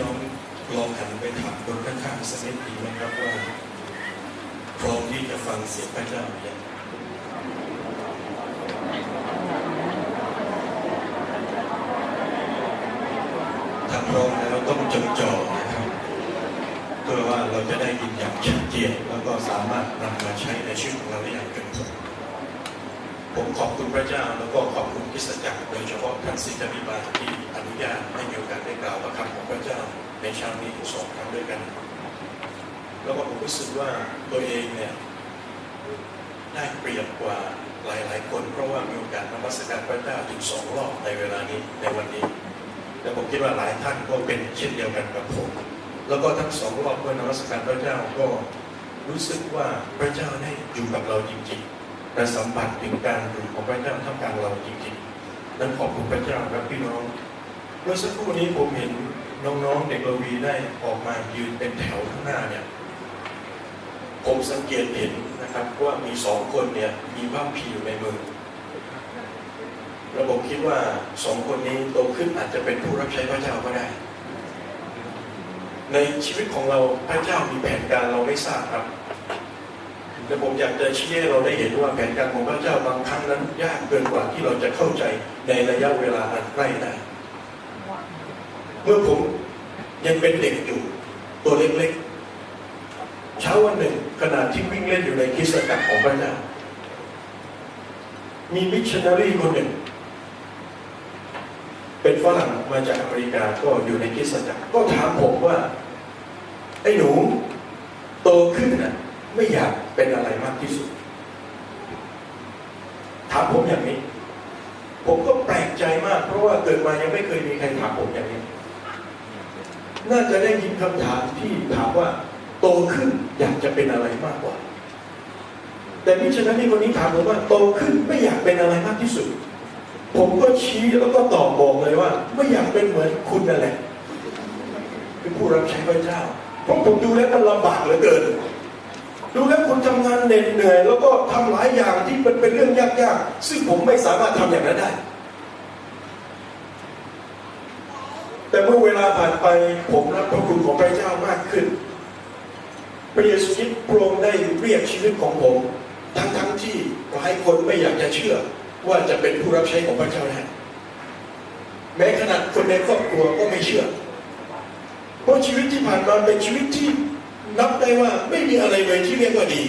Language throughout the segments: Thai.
น้องลองหันไปถามคนข้างๆสักนิดดีไหมครับว่าพร้อมที่จะฟังเสียงพระเจ้าอย่างถ้าพร้อมแล้วต้องจดจ่อนะครับเพื่อว่าเราจะได้ยินอย่างชัดเจนแล้วก็สามารถนำมาใช้ในชีวิตของเราได้อย่างเป็นผลผมขอบคุณพระเจ้าแล้วก็ขอบคุณคริสตจักรโดยเฉพาะท่านศิษย์บิบาลที่อนุญาตให้มีโอกาสได้กล่าวพระคำของพระเจ้าในเช้านี้2 ครั้งด้วยกันแล้วก็ผมรู้สึกว่าตัวเองเนี่ยได้เปรียบกว่าหลายๆคนเพราะว่ามีโอกาสนมัสการพระเจ้าถึง2 รอบในเวลานี้ในวันนี้และผมคิดว่าหลายท่านก็เป็นเช่นเดียวกันกับผมแล้วก็ทั้ง2 รอบเมื่อนมัสการพระเจ้าก็รู้สึกว่าพระเจ้าได้อยู่กับเราจริงๆและสัมผัสถึงการอยู่ของพระเจ้าท่ามกลางเราจริงๆนั้นขอบคุณพระเจ้าครับพี่น้องเมื่อสักครู่นี้ผมเห็นน้องๆเด็กระวีได้ออกมายืนเป็นแถวข้างหน้าเนี่ยผมสังเกตเห็นนะครับว่ามี2 คนเนี่ยมีผ้าผีอยู่ในมือแล้วผมคิดว่า2 คนนี้โตขึ้นอาจจะเป็นผู้รับใช้พระเจ้าก็ได้ในชีวิตของเราพระเจ้ามีแผนการเราไม่ทราบครับแต่ผมอยากจะชี้ให้เราได้เห็นว่าแผนการของพระเจ้าบางครั้งนั้นยากเกินกว่าที่เราจะเข้าใจในระยะเวลาอันใกล้ได้เมื่อผมยังเป็นเด็กอยู่ตัวเล็กๆเช้าวันหนึ่งขณะที่วิ่งเล่นอยู่ในคริสตจักรของพระเจ้ามีมิชชันนารีคนหนึ่งเป็นฝรั่งมาจากอเมริกาก็อยู่ในคริสตจักรก็ถามผมว่าไอ้หนูโตขึ้นน่ะไม่อยากเป็นอะไรมากที่สุดถามผมอย่างนี้ผมก็แปลกใจมากเพราะว่าเกิดมายังไม่เคยมีใครถามผมอย่างนี้น่าจะได้ยินคำถามที่ถามว่าโตขึ้นอยากจะเป็นอะไรมากกว่าแต่มิฉะนั้นที่คนนี้ถามผมว่าโตขึ้นไม่อยากเป็นอะไรมากที่สุดผมก็ชี้แล้วก็ตอบบอกเลยว่าไม่อยากเป็นเหมือนคุณนั่นแหละเป็นผู้รับใช้พระเจ้าเพราะผมดูแล้วมันลำบากเหลือเกินดูแล้วคุณทำงานเหนื่อยแล้วก็ทำหลายอย่างที่มันเป็นเรื่องยากๆซึ่งผมไม่สามารถทำอย่างนั้นได้แต่เมื่อเวลาผ่านไปผมรับพระคุณของพระเจ้ามากขึ้นพระเยซูคริสต์พระองค์ได้เรียกชีวิตของผมทั้งที่หลายคนไม่อยากจะเชื่อว่าจะเป็นผู้รับใช้ของพระเจ้าได้แม้ขนาดคนในครอบครัวก็ไม่เชื่อเพราะชีวิตที่ผ่านมาเป็นชีวิตที่นับได้ว่าไม่มีอะไรเลยที่เรียกว่าดี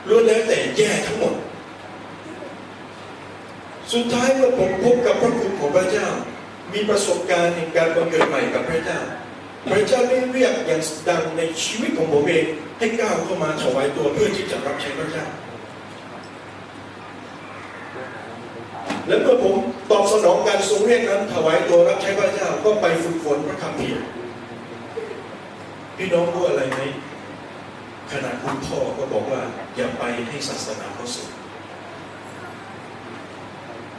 ล้วนแล้วแต่แย่ทั้งหมดสุดท้ายเมื่อผมพบกับพระคุณของพระเจ้ามีประสบการณ์ในการบังเกิดใหม่กับพระเจ้าพระเจ้าได้เรียกอย่างดังในชีวิตของผมเองให้ก้าวเข้ามาถวายตัวเพื่อที่จะรับใช้พระเจ้าและเมื่อผมตอบสนองการทรงเรียกนั้นถวายตัวรับใช้พระเจ้าก็ไปฝึกฝนพระคัมภีร์พี่น้องรู้อะไรไหมขณะคุณพ่อก็บอกว่าอย่าไปให้ศาสนาเขาสึก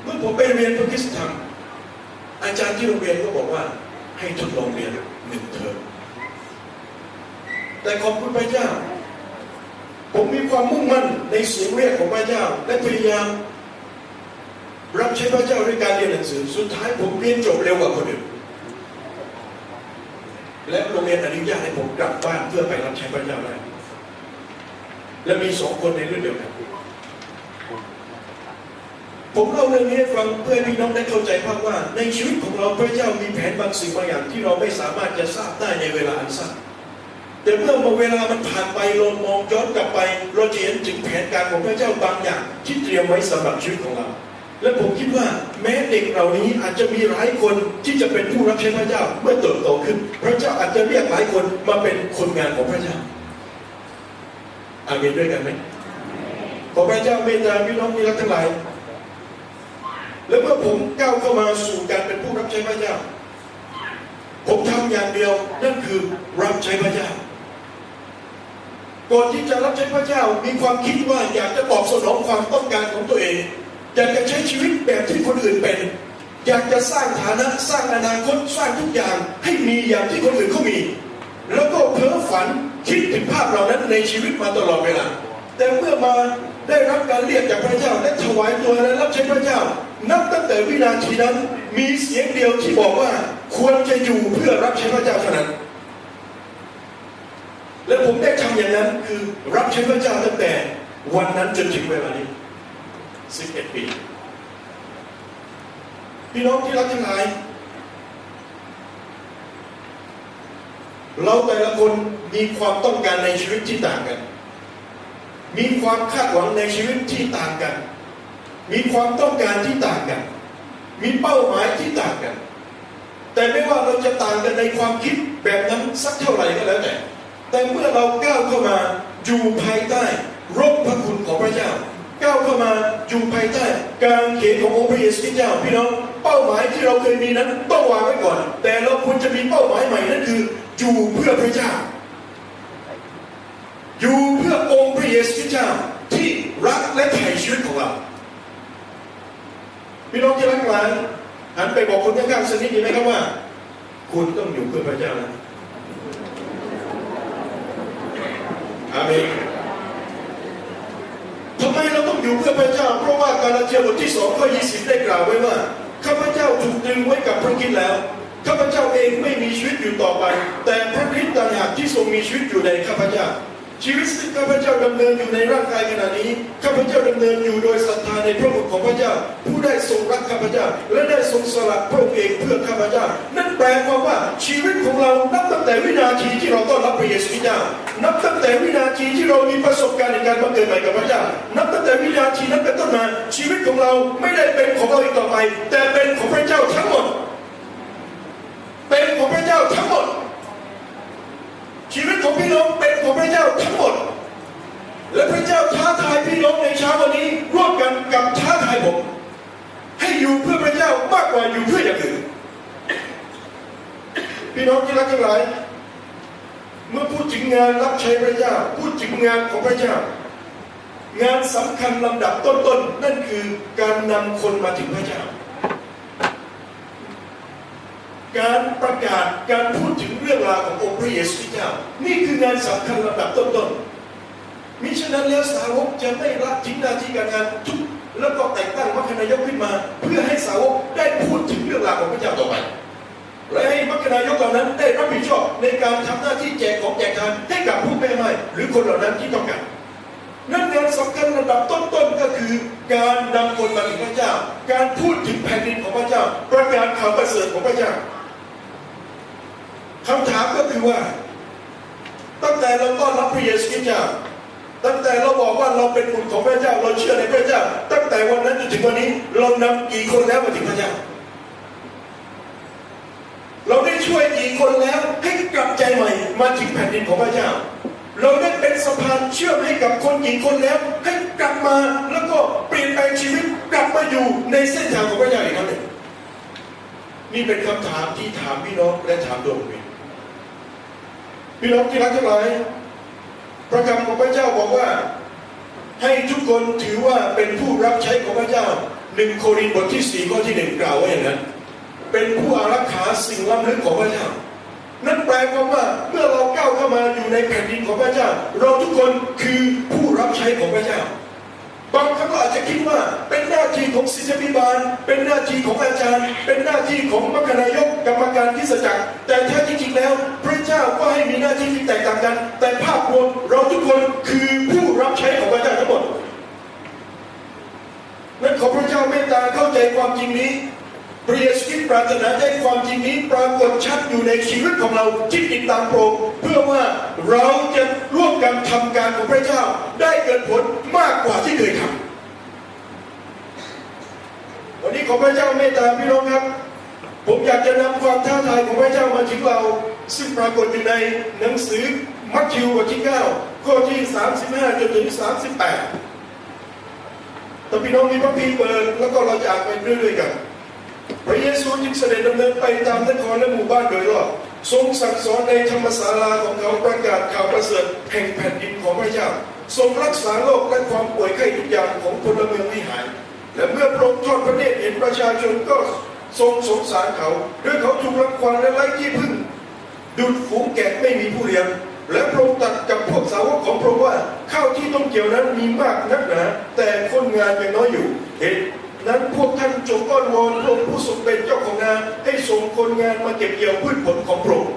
เมื่อผมไปเรียนพระคริสตธรรมอาจารย์ที่โรงเรียนก็บอกว่าให้ทดลองเรียน1 เทอมแต่ขอบคุณพระเจ้าผมมีความมุ่งมั่นในเสียงเรียกของพระเจ้าและพยายามรับใช้พระเจ้าด้วยการเรียนหนังสือสุดท้ายผมเรียนจบเร็วกว่าคนอื่นและโรงเรียนอนุญาตให้ผมกลับบ้านเพื่อไปรับใช้พระเจ้าได้และมี2 คนในรุ่นเดียวกันผมเล่าเรื่องนี้ให้ฟังเพื่อให้พี่น้องได้เข้าใจภาพว่าในชีวิตของเราพระเจ้ามีแผนบางสิ่งบางอย่างที่เราไม่สามารถจะทราบได้ในเวลาอันสั้นแต่เมื่อเวลามันผ่านไปเรามองย้อนกลับไปเราจะเห็นถึงแผนการของพระเจ้าบางอย่างที่เตรียมไว้สำหรับชีวิตของเราและผมคิดว่าแม้เด็กเหล่านี้อาจจะมีหลายคนที่จะเป็นผู้รับใช้พระเจ้าเมื่อเติบโตขึ้นพระเจ้าอาจจะเรียกหลายคนมาเป็นคนงานของพระเจ้าอาเมนด้วยกันไหมขอพระเจ้าเมตตาพี่น้องที่รักทั้งหลายและเมื่อผมก้าวเข้ามาสู่การเป็นผู้รับใช้พระเจ้าผมทำอย่างเดียวนั่นคือรับใช้พระเจ้าก่อนที่จะรับใช้พระเจ้ามีความคิดว่าอยากจะตอบสนองความต้องการของตัวเองอยากจะใช้ชีวิตแบบที่คนอื่นเป็นอยากจะสร้างฐานะสร้างอนาคตสร้างทุกอย่างให้มีอย่างที่คนอื่นเขามีแล้วก็เพ้อฝันคิดถึงภาพเหล่านั้นในชีวิตมาตลอดเวลาแต่เมื่อมาได้รับการเรียกจากพระเจ้าและถวายตัวและรับใช้พระเจ้านับตั้งแต่วินาทีนั้นมีเสียงเดียวที่บอกว่าควรจะอยู่เพื่อรับใช้พระเจ้าเท่านั้น ผมได้ทำอย่างนั้นคือรับใช้พระเจ้าตั้งแต่วันนั้นจนถึงเวลานี้11 ปีพี่น้องที่รักทั้งหลายเราแต่ละคนมีความต้องการในชีวิตที่ต่างกันมีความคาดหวังในชีวิตที่ต่างกันมีความต้องการที่ต่างกันมีเป้าหมายที่ต่างกันแต่ไม่ว่าเราจะต่างกันในความคิดแบบนั้นสักเท่าไหร่ก็แล้วแต่เมื่อเราก้าวเข้ามาอยู่ภายใต้ร่มพระคุณของพระเจ้าก้าวเข้ามาอยู่ภายใต้การเขียนขององค์พระเยซูคริสต์เจ้าพี่น้องเป้าหมายที่เราเคยมีนั้นต้องวางไว้ก่อนแต่เราควรจะมีเป้าหมายใหม่นั่นคืออยู่เพื่อพระเจ้าอยู่เพื่อองค์พระเยซูคริสต์เจ้าที่รักและไถ่ชีวิตของเราพี่น้องที่รักหลานหันไปบอกคนข้างๆสักนิดดีไหมครับว่าคุณต้องอยู่เพื่อพระเจ้านะอาเมนทำไมเราต้องอยู่เพื่อพระเจ้าเพราะว่ากาลาเทียบทที่2 ข้อ 20ได้กล่าวไว้ว่าข้าพเจ้าถูกตรึงไว้กับพระคริสต์แล้วข้าพเจ้าเองไม่มีชีวิตอยู่ต่อไปแต่พระคริสต์ต่างหากที่ทรงมีชีวิตอยู่ในข้าพเจ้าชีวิตซึ่งข้าพเจ้าดำเนินอยู่ในร่างกายขณะนี้ข้าพเจ้าดำเนินอยู่โดยศรัทธาในพระบุตรของพระเจ้าผู้ได้ทรงรักข้าพเจ้าและได้ทรงสละพระองค์เองเพื่อข้าพเจ้านั่นแปลความว่าชีวิตของเรานับตั้งแต่วินาทีที่เราต้อนรับพระเยซูคริสต์เจ้านับตั้งแต่วินาทีที่เรามีประสบการณ์ในการบังเกิดใหม่กับพระเจ้านับตั้งแต่วินาทีนั้นเป็นต้นมาชีวิตของเราไม่ได้เป็นของเราอีกต่อไปแต่เป็นของพระเจ้าทั้งหมดเป็นของพระเจ้าทั้งหมดชีวิตของพี่น้องเป็นของพระเจ้าทั้งหมดและพระเจ้าท้าทายพี่น้องในเช้าวันนี้ร่วมกันกับท้าทายผมให้อยู่เพื่อพระเจ้ามากกว่าอยู่เพื่ออย่างอื่นพี่น้องที่รักทั้งหลายเมื่อพูดถึงงานรับใช้พระเจ้าพูดถึงงานของพระเจ้างานสำคัญลำดับต้นๆนั่นคือการนำคนมาถึงพระเจ้าการประกาศการพูดถึงเรื่องราวขององค์พระเยซูคริสต์เจ้านี่คืองานสำคัญลำดับต้นๆมิฉะนั้นแล้วสาวกจะไม่รับทิ้งหน้าที่การงานทุกแล้วก็แต่งตั้งมัคคณายกขึ้นมาเพื่อให้สาวกได้พูดถึงเรื่องราวของพระเจ้าต่อไปและให้มัคคณายกเหล่านั้นได้รับผิดชอบในการทำหน้าที่แจกของแจกทานให้กับผู้ไม่ไม่หรือคนเหล่านั้นที่ต้องการนั่นงานสำคัญระดับต้นๆก็คือการนำคนมาถึงพระเจ้าการพูดถึงแผ่นดินของพระเจ้าประกาศข่าวประเสริฐของพระเจ้าคำถามก็คือว่าตั้งแต่เราต้อนรับพระเยซูคริสต์เจ้าตั้งแต่เราบอกว่าเราเป็นบุตรของพระเจ้าเราเชื่อในพระเจ้าตั้งแต่วันนั้นจนถึงวันนี้เรานำกี่คนแล้วมาถึงพระเจ้าเราได้ช่วยกี่คนแล้วให้กลับใจใหม่มาถึงแผ่นดินของพระเจ้าเราได้เป็นสะพานเชื่อมให้กับคนกี่คนแล้วให้กลับมาแล้วก็เปลี่ยนแปลงชีวิตกลับมาอยู่ในเส้นทางของพระเจ้าอีกครั้งหนึ่งนี่เป็นคำถามที่ถามพี่น้องและถามตัวผมเองพี่น้องที่รักทั้งหลายพระคำของพระเจ้าบอกว่าให้ทุกคนถือว่าเป็นผู้รับใช้ของพระเจ้า1 โครินธ์บทที่ 4 ข้อที่ 1กล่าวไว้อย่างนั้นเป็นผู้อารักขาสิ่งล้ำลึกของพระเจ้านั่นแปลความว่าเมื่อเราก้าวเข้ามาอยู่ในแผ่นดินของพระเจ้าเราทุกคนคือผู้รับใช้ของพระเจ้าบางครั้งเราอาจจะคิดว่าเป็นหน้าที่ของศิษยาภิบาลเป็นหน้าที่ของอาจารย์เป็นหน้าที่ของมัคคณายกกรรมการคริสตจักรแต่แท้ที่จริงแล้วพระเจ้าก็ให้มีหน้าที่ที่แตกต่างกันแต่ภาพรวมเราทุกคนคือผู้รับใช้ของพระเจ้าทั้งหมดนั้นขอพระเจ้าเมตตาเข้าใจความจริงนี้พระเยซูคริสต์ปรารถนาให้ความจริงนี้ปรากฏชัดอยู่ในชีวิตของเราที่ติดตามพระองค์เพื่อว่าเราจะร่วมกันทำการของพระเจ้าได้เกิดผลมากกว่าที่เคยทำวันนี้ขอพระเจ้าเมตตาพี่น้องครับผมอยากจะนำความท้าทายของพระเจ้ามาถึงเราซึ่งปรากฏอยู่ในหนังสือมัทธิวบทที่ 9 ข้อที่ 35 จนถึง 38แต่พี่น้องมีพระคัมภีร์เปิดแล้วก็เราจะอ่านไปเรื่อยๆกันพระเยซูจึงเสด็จดำเนินไปตามนครและหมู่บ้านโดยรอบทรงสั่งสอนในธรรมศาลาของเขาประกาศข่าวประเสริฐแห่งแผ่นดินของพระเจ้าทรงรักษาโรคและความป่วยไข้ทุกอย่างของพลเมืองให้หายและเมื่อพระองค์ทอดพระเนตรเห็นประชาชนก็ทรงสงสารเขาด้วยเขาถูกรังควานและไร้ที่พึ่งดุจฝูงแกะไม่มีผู้เลี้ยงและพระองค์ตรัสกับพวกสาวกของพระองค์ว่าข้าวที่ต้องเกี่ยวนั้นมีมากนักหนาแต่คนงานยังน้อยอยู่เหตุนั้นพวกท่านจงอ้อนวอนพระองค์ผู้ทรงเป็นเจ้าของนาให้ส่งคนงานมาเก็บเกี่ยวพืชผลของพระองค์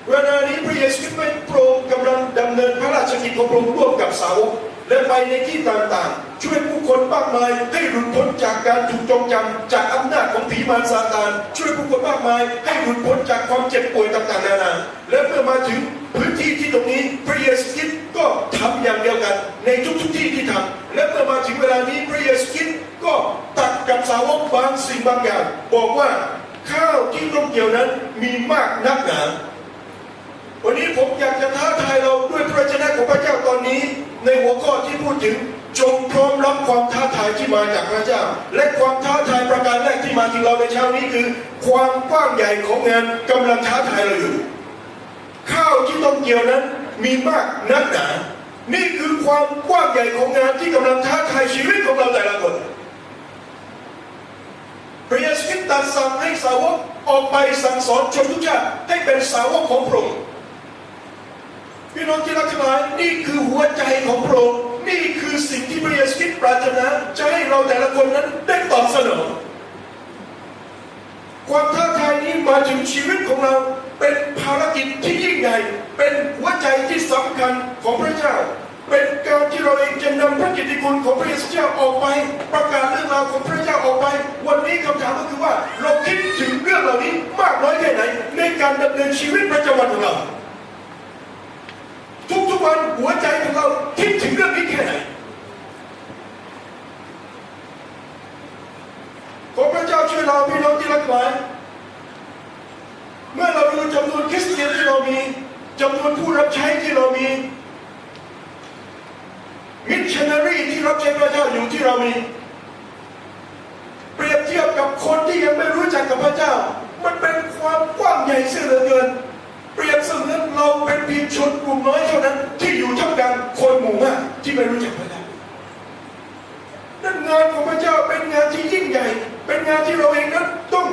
เวลานี้พระเยซูคริสต์พระองค์กำลังดำเนิน ของพระองค์ร่วมกับสาวกและไปในที่ต่างๆช่วยผู้คนมากมายให้หลุดพ้นจากการถูกจองจำจากอำนาจของผีมารซาตานช่วยผู้คนมากมายให้หลุดพ้นจากความเจ็บป่วยต่างๆนานาและเมื่อมาถึงพื้นที่ที่ตรงนี้พระเยซูคริสต์ก็ทำอย่างเดียวกันในทุกๆที่ที่ทำและเมื่อมาถึงเวลานี้พระเยซูคริสต์ก็ตัดกับสาวกบางสิ่งบางอย่างบอกว่าข้าวที่ต้มเกี่ยวนั้นมีมากนักหนาวันนี้ผมอยากจะท้าทายเราด้วยพระวจนะของพระเจ้าตอนนี้ในหัวข้อที่พูดถึงจงพร้อมรับความท้าทายที่มาจากพระเจ้าและความท้าทายประการแรกที่มาถึงเราในเช้านี้คือความกว้างใหญ่ของงานกำลังท้าทายเราอยู่ข้าวที่ต้มเกี่ยวนั้นมีมากนักหนานี่คือความกว้างใหญ่ของงานที่กำลังท้าทายชีวิตของเราแต่ละคนพระเยซูคริสต์ตรัสสั่งให้สาวกออกไปสั่งสอนชนทุกชาติให้เป็นสาวกของพระองค์พี่น้องที่รักทั้งหลายนี่คือหัวใจของพระองค์นี่คือสิ่งที่พระเยซูคริสต์ปรารถนาจะให้เราแต่ละคนนั้นได้ตอบสนองความท้าทายนี้มาถึงชีวิตของเราเป็นภารกิจที่ยิ่งใหญ่เป็นหัวใจที่สำคัญของพระเจ้าเป็นการที่เราเองจะนำพระกิตติคุณของพระเยซูเจ้าออกไปประกาศเรื่องราวของพระเจ้าออกไปวันนี้คำถามก็คือว่าเราคิดถึงเรื่องเหล่านี้มากน้อยแค่ไหนในการดำเนินชีวิตประจำวันของเราทุกวันหัวใจของเราคิดถึงเรื่องนี้แค่ไหนขอพระเจ้าช่วยเราพี่น้องที่รักหลายเมื่อเราดูจำนวนคริสเตียนที่เรามีจำนวนผู้รับใช้ที่เรามีมิชชันนารีที่รับใช้พระเจ้าอยู่ที่เรามีเปรียบเทียบกับคนที่ยังไม่รู้จักกับพระเจ้ามันเป็นความกว้างใหญ่เสียเหลือเกินเปรียบเสมือนเราเป็นเพียงชนกลุ่มน้อยเท่านั้นที่อยู่ท่ามกลางคนหมู่มากที่ไม่รู้จักพระเจ้านั่นงานของพระเจ้าเป็นงานที่ยิ่งใหญ่เป็นงานที่เราเองนั้นต้อง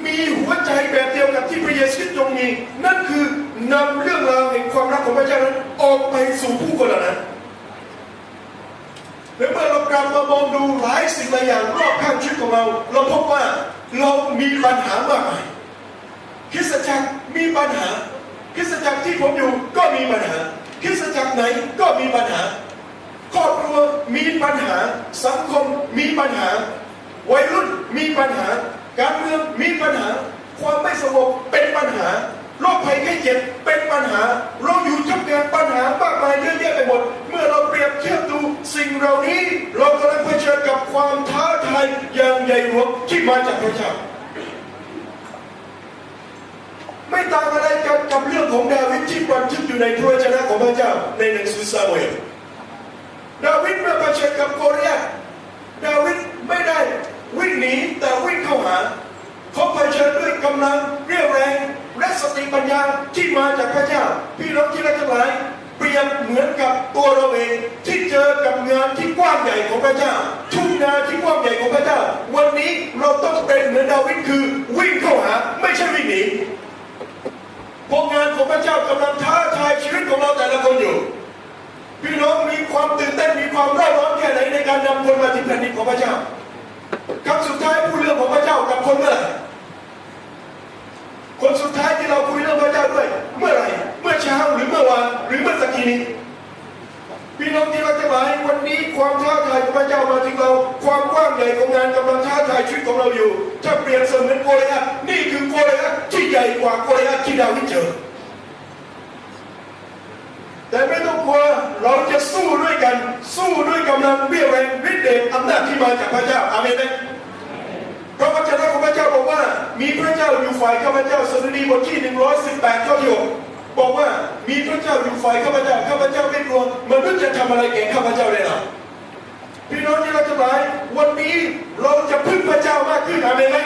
มีหัวใจแบบเดียวกับที่พระเยซูทรงมีนั่นคือนำเรื่องราวแห่งความรักของพระเจ้านั้นออกไปสู่ผู้คนเหล่านั้นและเมื่อเรากลับมามองดูหลายสิ่งหลายอย่างรอบข้างชีวิตของเราเราพบว่าเรามีปัญหามากมายคริสตจักรมีปัญหาคริสตจักรที่ผมอยู่ก็มีปัญหาคริสตจักรไหนก็มีปัญหาครอบครัวมีปัญหาสังคมมีปัญหาวัยรุ่นมีปัญหาการเมืองมีปัญหาความไม่สงบเป็นปัญหาโรคภัยไข้เจ็บเป็นปัญหาเราอยู่ท่ามกลางปัญหามากมายเยอะแยะไปหมดเมื่อเราเปรียบเทียบดูสิ่งเหล่านี้เรากำลังเผชิญกับความท้าทายอย่างใหญ่หลวงที่มาจากพระเจ้าไม่ต่างอะไรกับเรื่องของดาวิดที่บันทึกอยู่ในพระวจนะของพระเจ้าในหนังสือซามูเอลดาวิดเมื่อเผชิญกับโกลิอาธดาวิดไม่ได้วิ่งหนีแต่วิ่งเข้าหาเขาเผชิญด้วยกำลังเรี่ยวแรงและสติปัญญาที่มาจากพระเจ้าพี่น้องที่รักทั้งหลายเปรียบเหมือนกับตัวเราเองที่เจอกับงานที่กว้างใหญ่ของพระเจ้าทุ่งนาที่กว้างใหญ่ของพระเจ้าวันนี้เราต้องเป็นเหมือนดาวิดคือวิ่งเข้าหาไม่ใช่วิ่งหนีเพราะงานของพระเจ้ากำลังท้าทายชีวิตของเราแต่ละคนอยู่พี่น้องมีความตื่นเต้นมีความเร่าร้อนแค่ไหนในการนำคนมาถึงแผ่นดินของพระเจ้าครั้งสุดท้ายพูดเรื่องของพระเจ้ากับคนเมื่อไหร่คนสุดท้ายที่เราคุยเรื่องพระเจ้าด้วยเมื่อไหร่เมื่อเช้าหรือเมื่อวานหรือเมื่อตะกี้นี้พี่น้องที่รักทั้งหลายวันนี้ความท้าทายของพระเจ้ามาถึงเราความกว้างใหญ่ของงานกำลังท้าทายชีวิตของเราอยู่ถ้าเปรียบเสมือนโกลิอาธนี่คือโกลิอาธที่ใหญ่กว่าโกลิอาธที่ดาวิดเจอแต่ไม่ต้องกลัวเราจะสู้ด้วยกันสู้ด้วยกำลังเบี้ยแรงฤทธิ์เดชอำนาจที่มาจากพระเจ้าอาเมนไหมพระวจนะของพระเจ้าบอกว่ามีพระเจ้าอยู่ฝ่ายข้าพเจ้าสดุดีบทที่118ข้อที่6บอกว่ามีพระเจ้าอยู่ฝ่ายข้าพเจ้าข้าพเจ้าไม่กลัวมนุษย์จะทำอะไรแก่ข้าพเจ้าได้หรอพี่น้องที่รักทั้งหลายวันนี้เราจะพึ่งพระเจ้ามากขึ้นอาเมนไหม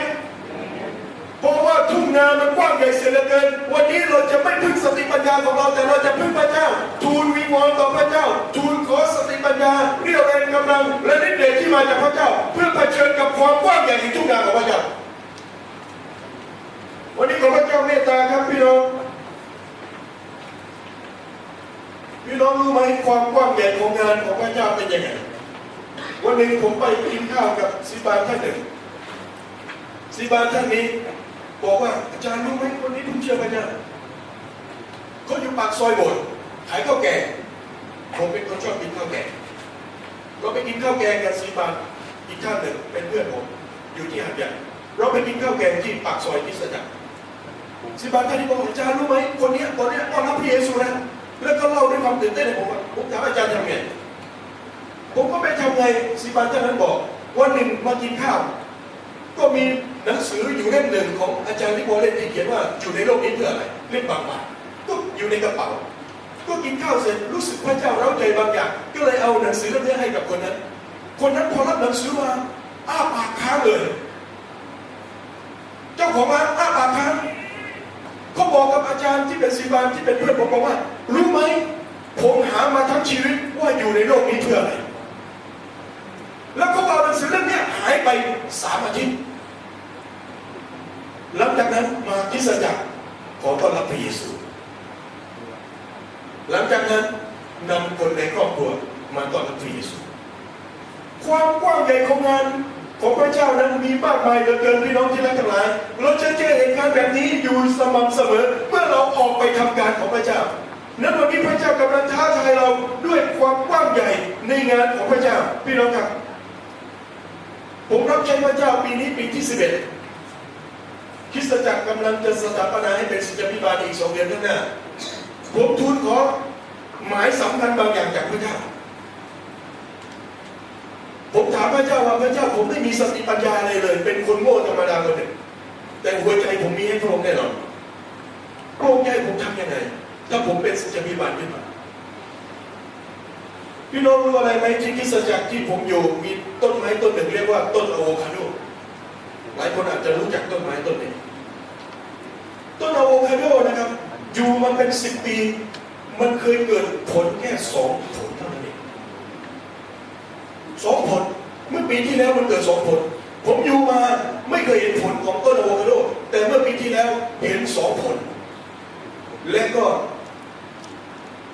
เพราะว่าทุ่งนามันกว้างใหญ่เสียเหลือเกินวันนี้เราจะไม่พึ่งสติปัญญาของเราแต่เราจะพึ่งพระเจ้าทูลวิงวอนต่อพระเจ้าทูลขอสติปัญญาเรี่ยวแรงกำลังและฤทธิ์เดชที่มาจากพระเจ้าเพื่อเผชิญกับความกว้างใหญ่ในทุ่งนาของพระเจ้าวันนี้ขอพระเจ้าเมตตาครับพี่น้องรู้ไหมความกว้างใหญ่ของงานของพระเจ้าเป็นยังไงวันหนึ่งผมไปกินข้าวกับศิบาลท่านหนึ่งศิบาลท่านนี้บอกว่าอาจารย์รู้ไหมคนนี้เพิ่งเชื่อพระเจ้าเขาอยู่ปากซอยโบสถ์ขายข้าวแกง ผมเป็นคนชอบกินข้าวแกงเราไปกินข้าวแกงกันซีบานอีกท่านหนึ่งเป็นเพื่อนผมอยู่ที่หาดใหญ่เราไปกินข้าวแกงที่ปากซอยคริสตจักรซีบานท่านที่บอกอาจารย์รู้ไหมคนนี้ตอนนี้ต้อนรับพระเยซูแล้วแล้วก็เล่าด้วยความตื่นเต้นให้ผมถามอาจารย์ทำไงผมก็ไปทำไงซีบานท่านนั้นบอกวันหนึ่งมากินข้าวก็มีหนังสืออยู่เล่มหนึ่งของอาจารย์ลิโบเลนที่เขียนว่าอยู่ในโลกนี้เพื่ออะไรเล่มบางๆก็อยู่ในกระเป๋าก็กินข้าวเสร็จรู้สึกพระเจ้าเร้าใจบางอย่างก็เลยเอาหนังสือเล่มนี้ให้กับคนนั้นพอรับหนังสือมาอ้าปากค้างเลยเจ้าของร้านอ้าปากค้างเขาบอกกับอาจารย์ที่เป็นศิบาลที่เป็นเพื่อนผมบอกว่ารู้ไหมผมหามาทั้งชีวิตว่าอยู่ในโลกนี้เพื่ออะไรแล้วเขาเอาหนังสือเล่มนี้หายไป3 อาทิตย์หลังจากนั้นมาคริสตจักรขอต้อนรับพระเยซูหลังจากนั้นนำคนในครอบครัวมาต้อนรับพระเยซูความกว้างใหญ่ของงานของพระเจ้านั้นมีมากมายเหลือเกินพี่น้องที่รักทั้งหลายเราจะเจอเหตุการณ์แบบนี้อยู่สม่ำเสมอเมื่อเราออกไปทำการของพระเจ้านั้นวันนี้พระเจ้ากำลังท้าทายเราด้วยความกว้างใหญ่ในงานของพระเจ้าพี่น้องครับผมรับใช้พระเจ้าปีนี้ปีที่11คริสตจักรกำลังจะสถาปนาให้เป็นศิษยาภิบาลอีก2 เดือนข้างหน้าผมทูลขอหมายสำคัญบางอย่างจากพระเจ้าผมถามพระเจ้าว่าพระเจ้าผมไม่มีสติปัญญาอะไรเลยเป็นคนโง่ธรรมดาคนหนึ่งแต่หัวใจผมมีให้พระองค์แน่นอนพระองค์จะให้ผมทำยังไงถ้าผมเป็นศิษยาภิบาลขึ้นมาพี่น้องรู้อะไรไหมที่คริสตจักรที่ผมอยู่มีต้นไม้ต้นหนึ่งเรียกว่าต้นอะโวคาโดหลายคนอาจจะรู้จักต้นไม้ต้นนี้ต้นอะโวคาโดนะครับอยู่มาเป็น10 ปีมันเคยเกิดผลแค่2 ผลเท่านั้นเอง2 ผลเมื่อปีที่แล้วมันเกิด2 ผลผมอยู่มาไม่เคยเห็นผลของต้นอะโวคาโดแต่เมื่อปีที่แล้วเห็น2 ผลและก็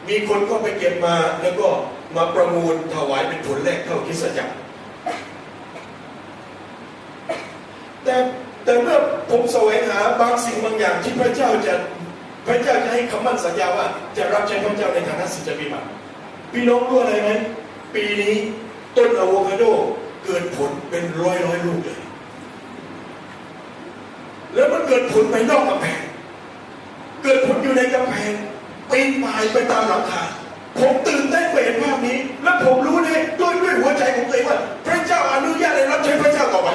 มีคนก็ไปเก็บมาแล้วก็มาประมูลถวายเป็นผลแรกเข้าคริสตจักรแต่เมื่อผมแสวงหาบางสิ่งบางอย่างที่พระเจ้าจะให้คำมั่นสัญญาว่าจะรับใช้พระเจ้าในฐานะศิษยาภิบาลพี่น้องรู้อะไรไหมปีนี้ต้นอะโวคาโดเกิดผลเป็นร้อยลูกเลยแล้วมันเกิดผลไปนอกกำแพงเกิดผลอยู่ในกำแพงปีนป่ายไปตามหลังคาผมตื่นเต้นไปเห็นภาพนี้และผมรู้ได้ด้วยหัวใจของตัวเองว่าพระเจ้าอนุญาตให้รับใช้พระเจ้าต่อไป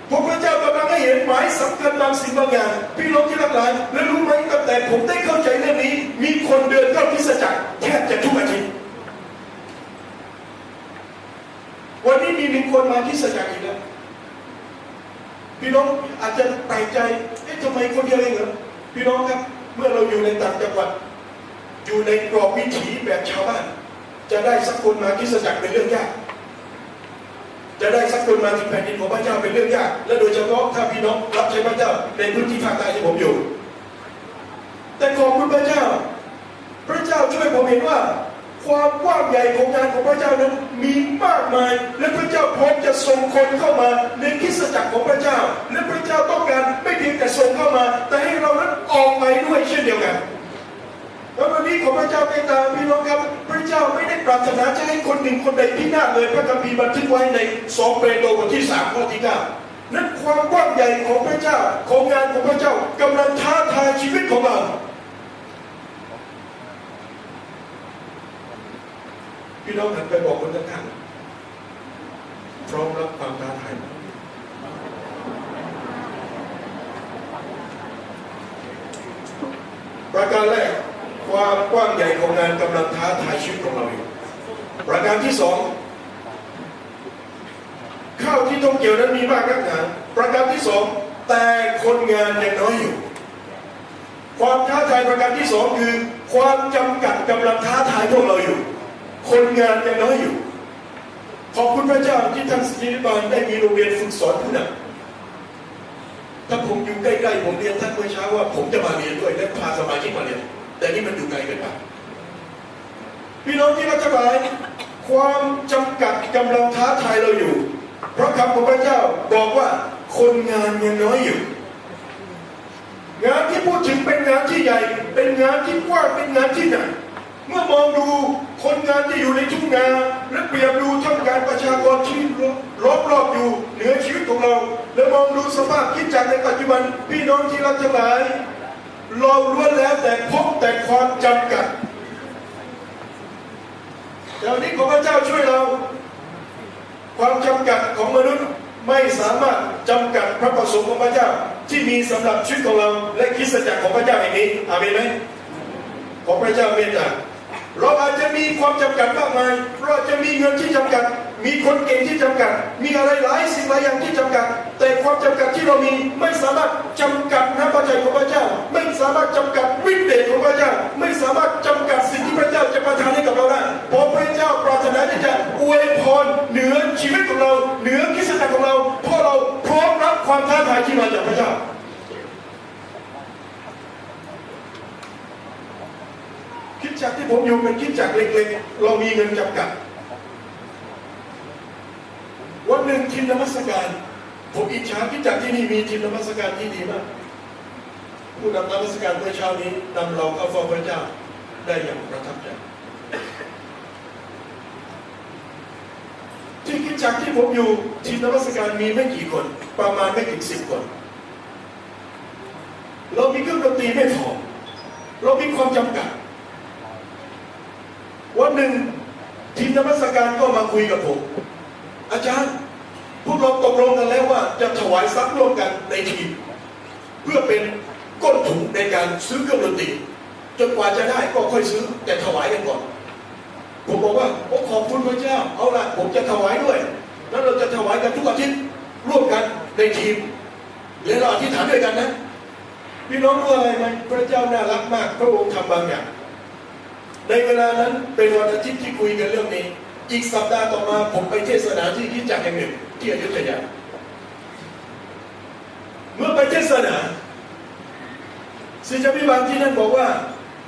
เพราะพระเจ้ากำลังให้เห็นหมายสำคัญบางสิ่งบางอย่างพี่น้องที่รักหลายและรู้ไหมตั้งแต่ผมได้เข้าใจเรื่องนี้มีคนเดินเข้าคริสตจักรแทบจะทุกอาทิตย์วันนี้มี1 คนมาคริสตจักรอีกแล้วพี่น้องอาจจะแปลกใจทำไมคนเดียวเองเหรอพี่น้องครับเมื่อเราอยู่ในต่างจังหวัดอยู่ในกรอบวิถีแบบชาวบ้านจะได้สักคนมาคริสตจักรเป็นเรื่องยากจะได้สักคนมาถึงแผ่นดินของพระเจ้าเป็นเรื่องยากและโดยเฉพาะถ้าพี่น้องรับใช้พระเจ้าในพื้นที่ภาคใต้ที่ผมอยู่แต่ขอบคุณพระเจ้าพระเจ้าช่วยผมเห็นว่าความกว้างใหญ่ของงานของพระเจ้านั้นมีมากมายและพระเจ้าพร้อมจะส่งคนเข้ามาในคริสตจักรของพระเจ้าและพระเจ้าต้องการไม่เพียงแต่ส่งเข้ามาแต่ให้เรานั้นออกไปด้วยเช่นเดียวกันแล้ววันนี้ของพระเจ้าเมตตาพี่น้องครับพระเจ้าไม่ได้ปรารถนาจะให้คนหนึ่งคนใดพินาศเลยพระคัมภีร์บันทึกไว้ใน2 เปโตรบทที่ 3 ข้อที่ 9นั้นความกว้างใหญ่ของพระเจ้าของงานของพระเจ้ากำลังท้าทายชีวิตของเราพี่น้องหันไปบอกคนข้างๆพร้อมรับความท้าทายประการแรกความกว้างใหญ่ของงานกำลังท้าทายชีวิตของเราอยู่ประการที่ 2ข้าวที่ต้องเกี่ยวนั้นมีมากนักหนาประการที่ 2แต่คนงานยังน้อยอยู่ความท้าทายประการที่ 2คือความจำกัดกำลังท้าทายพวกเราอยู่คนงานยังน้อยอยู่ขอบคุณพระเจ้าที่ท่านศิษยาภิบาลได้มีโรงเรียนฝึกสอนผู้นำถ้าผมอยู่ใกล้ๆผมเรียนท่านเมื่อเช้าว่าผมจะมาเรียนด้วยและพาสมาชิกมาเรียนแต่นี่มันอยู่ไกลเกินไปพี่น้องที่รักทั้งหลายความจำกัดกำลังท้าทายเราอยู่เพราะคำของพระเจ้าบอกว่าคนงานยังน้อยอยู่งานที่พูดถึงเป็นงานที่ใหญ่เป็นงานที่กว้างเป็นงานที่หนักเมื่อมองดู คนงานที่อยู่ในทุ่งนาและเปรียบดูท่ามกลางประชากรที่ล้อมรอบอยู่เหนือชีวิตของเราและมองดูสภาพคิดจากในปัจจุบันพี่น้องที่รักทั้งหลายเราล้วนแล้วแต่พบแต่ความจำกัดแต่วันนี้ขอพระเจ้าช่วยเราความจำกัดของมนุษย์ไม่สามารถจำกัดพระประสงค์ของพระเจ้าที่มีสำหรับชีวิตของเราและคริสตจักรของพระเจ้าแห่งนี้อาเมนไหมขอพระเจ้าเมตตาเราอาจจะมีความจำกัดมากมายเราจะมีเงินที่จำกัดมีคนเก่งที่จำกัดมีอะไรหลายสิ่งหลายอย่างที่จำกัดแต่ความจำกัดที่เรามีไม่สามารถจำกัดน้ำพระทัยของพระเจ้าไม่สามารถจำกัดวิเดชของพระเจ้าไม่สามารถจำกัดสิ่งที่พระเจ้าจะประทานให้กับเราได้เพราะพระเจ้าปรารถนาที่จะอวยพรเหนือชีวิตของเราเหนือคริสตจักรของเราเพราะเราพร้อมรับความท้าทายที่มาจากพระเจ้าคริสตจักรที่ผมอยู่เป็นคริสตจักรเล็กๆเรามีเงินจำกัดวันหนึ่งทีมนมัสการผมอิจฉาคริสตจักรที่นี่มีทีมนมัสการที่ดีมากผู้นำนมัสการเมื่อเช้านี้นำเราเข้าเฝ้าพระเจ้าได้อย่างประทับใจที่คริสตจักรที่ผมอยู่ทีมนมัสการมีไม่กี่คนประมาณไม่ถึง10 คนเรามีเครื่องดนตรีไม่พอเรามีความจำกัดวันหนึ่งทีมนมัสการก็มาคุยกับผมอาจารย์พวกเราตกลงกันแล้วว่าจะถวายทรัพย์ร่วมกันในทีมเพื่อเป็นก้นถุงในการซื้อเครื่องดนตรีจนกว่าจะได้ก็ค่อยซื้อแต่ถวายกันก่อนผมบอกว่าโอ้ขอบคุณพระเจ้าเอาละผมจะถวายด้วยแล้วเราจะถวายกันทุกอาทิตย์ร่วมกันในทีมเดี๋ยวเราอธิษฐานด้วยกันนะพี่น้องรู้อะไรไหมพระเจ้าน่ารักมากพระองค์ทำบางอย่างในเวลานั้นเป็นวันอาทิตย์ที่คุยกันเรื่องนี้อีกสัปดาห์ต่อมาผมไปเทศนาที่คริสตจักรแห่งหนึ่งที่อยุธยาเมื่อไปเทศนาศิษยาภิบาลที่นั่นบอกว่า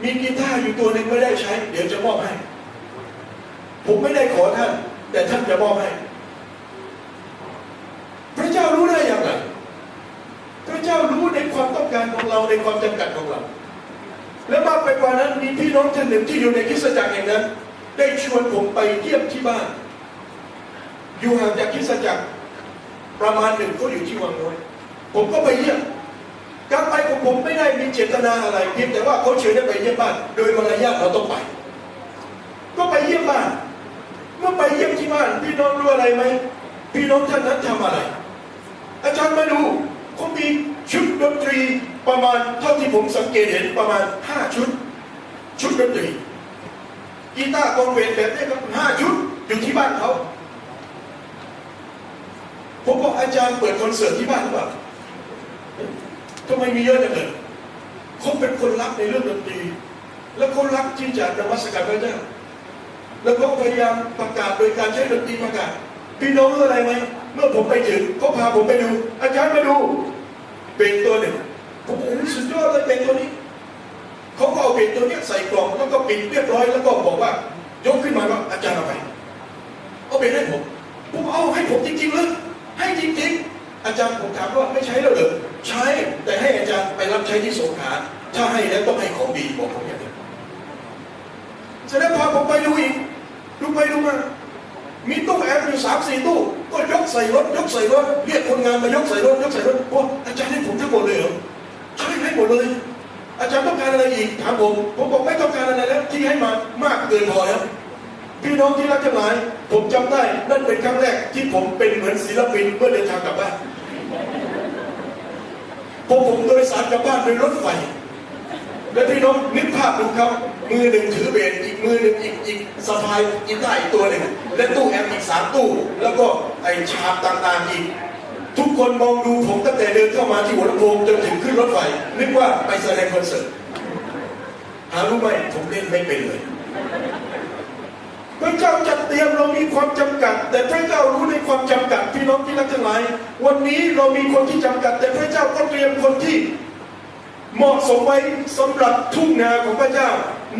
มีกีตาร์อยู่ตัวหนึ่งไม่ได้ใช้เดี๋ยวจะมอบให้ผมไม่ได้ขอท่านแต่ท่านจะมอบให้พระเจ้ารู้ได้อย่างไรพระเจ้ารู้ในความต้องการของเราในความจำกัดของเราและมากไปกว่านั้นมีพี่น้องท่านหนึ่งที่อยู่ในคริสตจักรแห่งนั้นได้ชวนผมไปเยี่ยมที่บ้านอยู่ห่างจากคริสตจักรประมาณ1เขาอยู่ที่วังน้อยผมก็ไปเยี่ยมการไปของผมไม่ได้มีเจตนาอะไรเพียงแต่ว่าเขาเชิญให้ไปเยี่ยมบ้านโดยมารยาทเราต้องไปก็ไปเยี่ยมบ้านเมื่อไปเยี่ยมที่บ้านพี่น้องรู้อะไรไหมพี่น้องท่านนั้นทำอะไรอาจารย์มาดูเขามีชุดดนตรีประมาณเท่าที่ผมสังเกตเห็นประมาณ5 ชุดดนตรีกีตาร์กองเวทแบบนี้ก็5 ชุดอยู่ที่บ้านเขาผมบอกอาจารย์เปิดคอนเสิร์ตที่บ้านหรือเปล่าทำไมมีเยอะจังเลยเขาเป็นคนรักในเรื่องดนตรีและเขารักที่จะนมัสการพระเจ้าแล้วเขาพยายามประกาศโดยการใช้ดนตรีประกาศพี่น้องรู้อะไรไหมเมื่อผมไปถึงเขาพาผมไปดูอาจารย์มาดูเป็นตัวหนึ่งผมบอกสุดยอดเลยเป็นตัวนี้เขาก็เอาเป็นตัวนี้ใส่กล่องแล้วก็ปิดเรียบร้อยแล้วก็บอกว่ายกขึ้นมาว่าอาจารย์เอาไปเอาเป็นให้ผมเอาให้ผมจริงๆเลยให้จริงๆอาจารย์ผมถามว่าไม่ใช้แล้วเหรอใช้แต่ให้อาจารย์ไปรับใช้ที่สงขลาถ้าให้แล้วต้องให้ของดีบอกผมอย่างนี้เสร็จแล้วพาผมไปดูอีกดูไปดูมามีตู้แอร์อยู่3-4 ตู้ก็ยกใส่รถเรียกคนงานมายกใส่รถว่าอาจารย์ให้ผมทั้งหมดเลยเหรอใช่ให้หมดเลยอาจารย์ต้องการอะไรอีกถามผมบอกไม่ต้องการอะไรแล้วที่ให้มามากเกินพอแล้วพี่น้องที่รักทั้งหลายผมจำได้นั่นเป็นครั้งแรกที่ผมเป็นเหมือนศิลปินเมื่อเดินทางกลับบ้านผมโดยสารกลับบ้านโดยรถไฟและพี่น้องนึกภาพดูครับมือหนึ่งถือเบสอีกมือหนึ่งอีกสะพายกีตาร์อีกตัวหนึ่งและตู้แอมอีก3 ตู้แล้วก็ไอฉากต่างๆอีกทุกคนมองดูผมตั้งแต่เดินเข้ามาที่หัวลำโพงจนถึงขึ้นรถไฟนึกว่าไปแสดงคอนเสิร์ตหารู้ไหมผมเล่นไม่เป็นเลยพระเจ้าจัดเตรียมเรามีความจำกัดแต่พระเจ้ารู้ในความจำกัดพี่น้องที่รักทั้งหลายวันนี้เรามีคนที่จำกัดแต่พระเจ้าก็เตรียมคนที่เหมาะสมไว้สำหรับทุ่งนาของพระเจ้า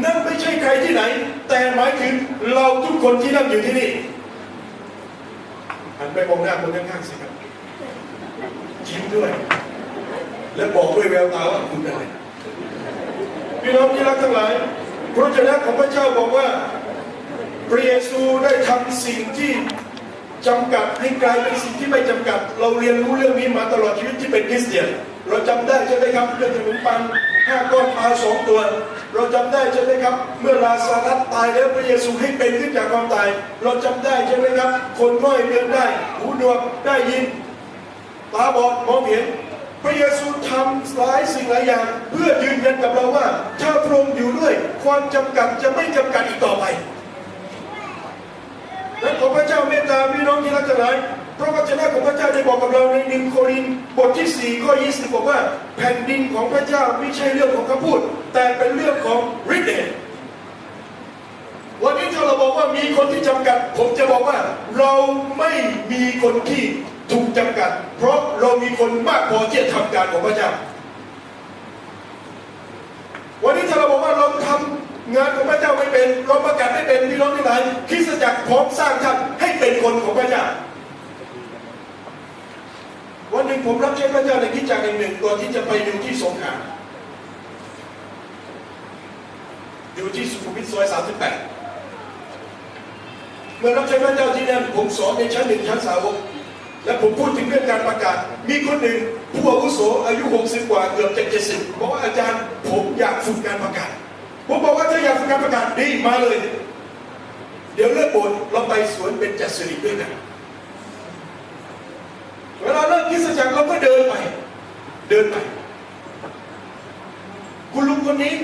นั่นไม่ใช่ใครที่ไหนแต่หมายถึงเราทุกคนที่นั่งอยู่ที่นี่หันไปมองหน้าคนข้างๆสิครับยิ้มด้วยและบอกด้วยแววตาว่าคุณอะไรพี่น้องที่รักทั้งหลายพระเจ้าของพระเจ้าบอกว่า พระเยซูได้ทำสิ่งที่จำกัดให้กลายเป็นสิ่งที่ไม่จำกัดเราเรียนรู้เรื่องนี้มาตลอดชีวิตที่เป็นคริสเตียนเราจำได้ใช่ไหมครับเรื่องขนมปัง5 ก้อนปลา2 ตัวเราจำได้ใช่ไหมครับเมื่อลาซารัสตายแล้วพระเยซูให้เป็นขึ้นจากความตายเราจำได้ใช่ไหมครับคนง่อยเดินได้หูหนวกได้ยินตาบอดมองเห็นพระเยซูทำหลายสิ่งหลายอย่างเพื่อยืนยันกับเราว่าถ้าพระองค์อยู่ด้วยความจำกัดจะไม่จำกัดอีกต่อไปและขอพระเจ้าเมตตาพี่น้องที่รักทั้งหลายเพราะวจนะของพระเจ้าได้บอกกับเราใน1 โครินธ์บทที่4 ข้อ 20บอกว่าแผ่นดินของพระเจ้าไม่ใช่เรื่องของคำพูดแต่เป็นเรื่องของฤทธิ์เดชวันนี้ถ้าเราบอกว่ามีคนที่จำกัดผมจะบอกว่าเราไม่มีคนที่ถูกจำกัดเพราะเรามีคนมากพอที่จะทำการของพระเจ้าวันนี้ถ้าเราบอกว่าเราทำงานของพระเจ้าไม่เป็นเราประกาศไม่เป็นพี่น้องทั้งหลายคริสตจักรพร้อมสร้างท่านให้เป็นคนของพระเจ้าวันหนึ่งผมรับใช้พระเจ้าในคริสตจักรแห่งหนึ่งก่อนที่จะไปอยู่ที่สงขลาอยู่ที่สุขุมวิทซอย 38เมื่อรับใช้พระเจ้าที่นั่นผมสอนในชั้น 1 ชั้นสาวกและผมพูดถึงเรื่องการประกาศมีคนหนึ่งผู้อาวุโสอายุ60 กว่าเกือบจะ70บอกว่าอาจารย์ผมอยากฝึกการประกาศผมบอกว่าถ้าอยากฝึกการประกาศดีมาเลยเดี๋ยวเลิกโบสถ์เราไปสวนเบญจสิริด้วยกันเวลาเลิกคริสตจักรเราก็เดินไปคุณลุงคนนี้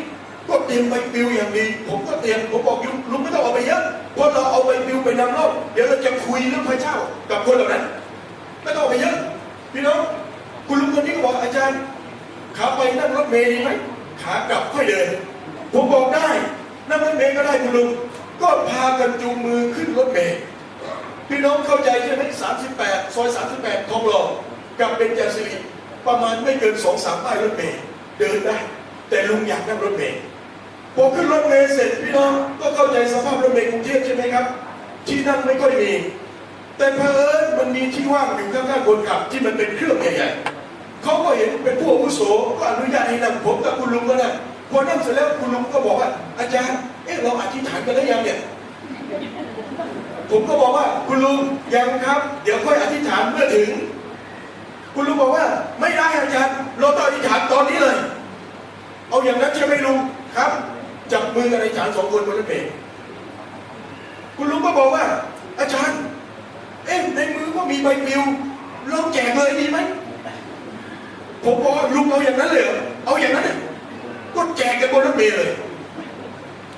ก็เตรียมใบปลิวอย่างดีผมก็เตรียมผมบอกลุงไม่ต้องเอาไปเยอะเพราะเราเอาใบปลิวไปนำร่องเดี๋ยวเราจะคุยเรื่องพระเจ้ากับคนเหล่านั้นไม่ต้องเอาไปเยอะพี่น้องคุณลุงคนนี้ก็บอกอาจารย์ขาไปนั่งรถเมล์ดีไหมขากลับค่อยเดินผมบอกได้นั่งรถเมล์ก็ได้คุณลุงก็พากันจูงมือขึ้นรถเมล์พี่น้องเข้าใจใช่ไหม38 ซอย 38 ทองหล่อกับเบญจสิริประมาณไม่เกิน 2-3 ป้ายรถเมล์เดินได้แต่ลุงอยากนั่งรถเมล์พอขึ้นรถเมล์เสร็จพี่น้องก็เข้าใจสภาพรถเมล์กรุงเทพใช่ไหมครับที่นั่งไม่ค่อยมีแต่เผอิญมันมีที่ว่างอยู่ข้างๆคนขับที่มันเป็นเครื่องใหญ่ๆเขาก็เห็นเป็นผู้อาวุโสก็อนุญาตให้นั่งผมกับคุณลุงก็นั่งพอนั่งเสร็จแล้วคุณลุงก็บอกว่าอาจารย์เราอธิษฐานกันได้ยังเนี่ยผมก็บอกว่าคุณลุงยังครับเดี๋ยวค่อยอธิษฐานเมื่อถึงคุณลุงบอกว่าไม่ได้อาจารย์เราต้องอธิษฐานตอนนี้เลยเอาอย่างนั้นใช่ไหมลุงครับจับมือกันอธิษฐาน2 คนบนรถเมล์คุณลุงก็บอกว่าอาจารย์ในมือก็มีใบปลิวเราแจกเลยดีไหมผมบอกว่าลุงเอาอย่างนั้นเลยเอาอย่างนั้นก็แจกกันบนรถเมล์เลย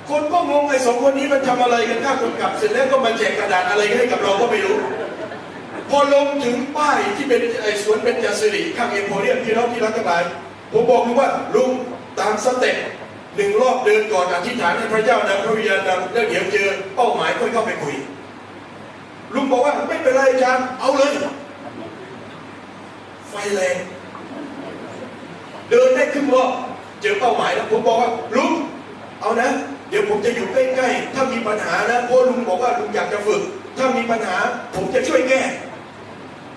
คนก็งงไอ้2 คนนี้มันทำอะไรกันข้างคนขับเสร็จแล้วก็มาแจกกระดาษอะไรให้กับเราก็ไม่รู้พอลงถึงป้ายที่เป็นไอ้สวนเบญจสิริข้างเอ็มโพเรียมพี่น้องที่รักทั้งหลายผมบอกลุงว่าลุงตามสเต็ป1 รอบเดินก่อนอธิษฐานให้พระเจ้านำพระวิญญาณนำแล้วเดี๋ยวเจอเป้าหมายค่อยเข้าไปคุยลุงบอกว่าไม่เป็นไรอาจารย์เอาเลยไฟแรงเดินได้ครึ่งรอบเจอเป้าหมายแล้วผมบอกว่าลุงเอานะเดี๋ยวผมจะอยู่ใกล้ๆถ้ามีปัญหานะเพราะลุงบอกว่าลุงอยากจะฝึกถ้ามีปัญหาผมจะช่วยแก้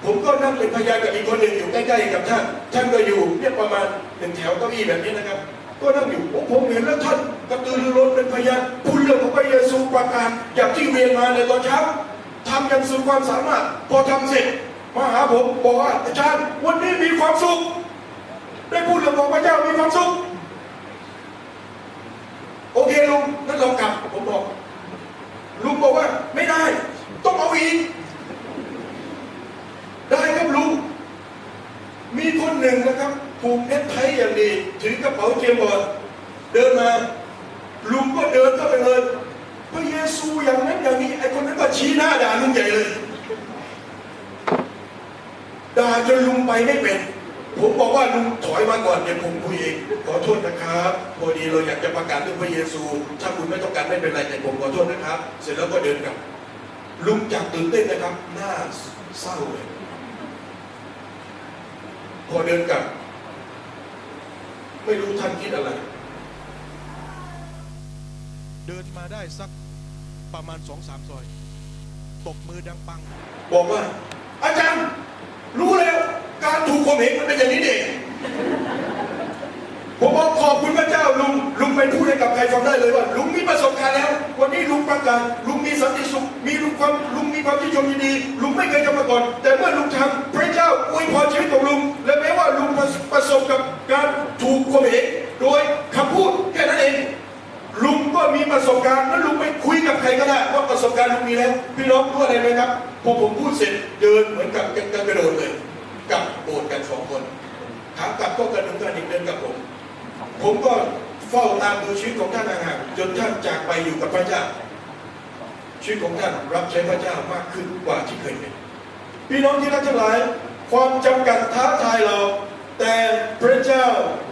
ผมก็นั่งเป็นพยานกับอีกคนหนึ่งอยู่ใกล้ๆกับท่านก็อยู่เนี่ยประมาณ1 แถวเก้าอี้แบบนี้นะครับก็นั่งอยู่ผมเห็นแล้วท่านกระตือรือร้นเป็นพยานพูดเรื่องของพระเยซูประกาศอย่างที่เรียนมาในตอนเช้าทำอย่างสุดความสามารถพอทำเสร็จมาหาผมบอกว่าอาจารย์วันนี้มีความสุขได้พูดเรื่องของพระเจ้ามีความสุขโอเคลุงนั่นเรากลับผมบอกลุงบอกว่าไม่ได้ต้องเอาอีกได้ครับลุงมีคนหนึ่งนะครับผูกเนคไทอย่างดีถือกระเป๋าเจมบอลเดินมาลุงก็เดินเข้าไปเลยพระเยซูอย่างนั้นอย่างนี้ไอ้คนนั้นก็ชี้หน้าด่าลุงใหญ่เลยด่าจนลุงไปไม่เป็นผมบอกว่าลุงถอยมาก่อนเดี๋ยวผมคุยเองขอโทษนะครับพอดีเราอยากจะประกาศเรื่องพระเยซูถ้าคุณไม่ต้องการไม่เป็นไรแต่ผมขอโทษนะครับเสร็จแล้วก็เดินกลับลุงจากตื่นเต้นนะครับหน้าเศร้าเลยพอเดินกลับไม่รู้ท่านคิดอะไรเดินมาได้สักประมาณ 2-3 ซอยตบมือดังปังบอกว่าอาจารย์รู้แล้วการถูกข่มเหงมันเป็นอย่างนี้เองผมบอกขอบคุณพระเจ้าลุงเป็นผู้ให้กับใครฟังได้เลยว่าลุงมีประสบการณ์แล้ววันนี้ลุงประกาศลุงมี สันติสุขลุงมีความชื่นชมยินดีลุงไม่เคยทำมาก่อนแต่เมื่อลุงทำพระเจ้าอวยพรชีวิตของลุงและแม้ว่าลุงประสบกับการถูกข่มเหงโดยคำพูดแค่นั้นเองลุงก็มีประสบการณ์แล้วลุงไปคุยกับใครก็ได้ว่าประสบการณ์ลุงมีแล้วพี่น้องรู้อะไรไหมครับพอผมพูดเสร็จเดินเหมือนกับกันกระโดดเลยกับโบสถ์กัน2 คนขากลับก็กระดุมกันอีกเดินกับผมก็เฝ้าตามดูชีวิตของท่านห่างๆจนท่านจากไปอยู่กับพระเจ้าชีวิตของท่านรับใช้พระเจ้ามากขึ้นกว่าที่เคยเป็นพี่น้องที่รักทั้งหลายความจำกัดท้าทายเราแต่พระเจ้า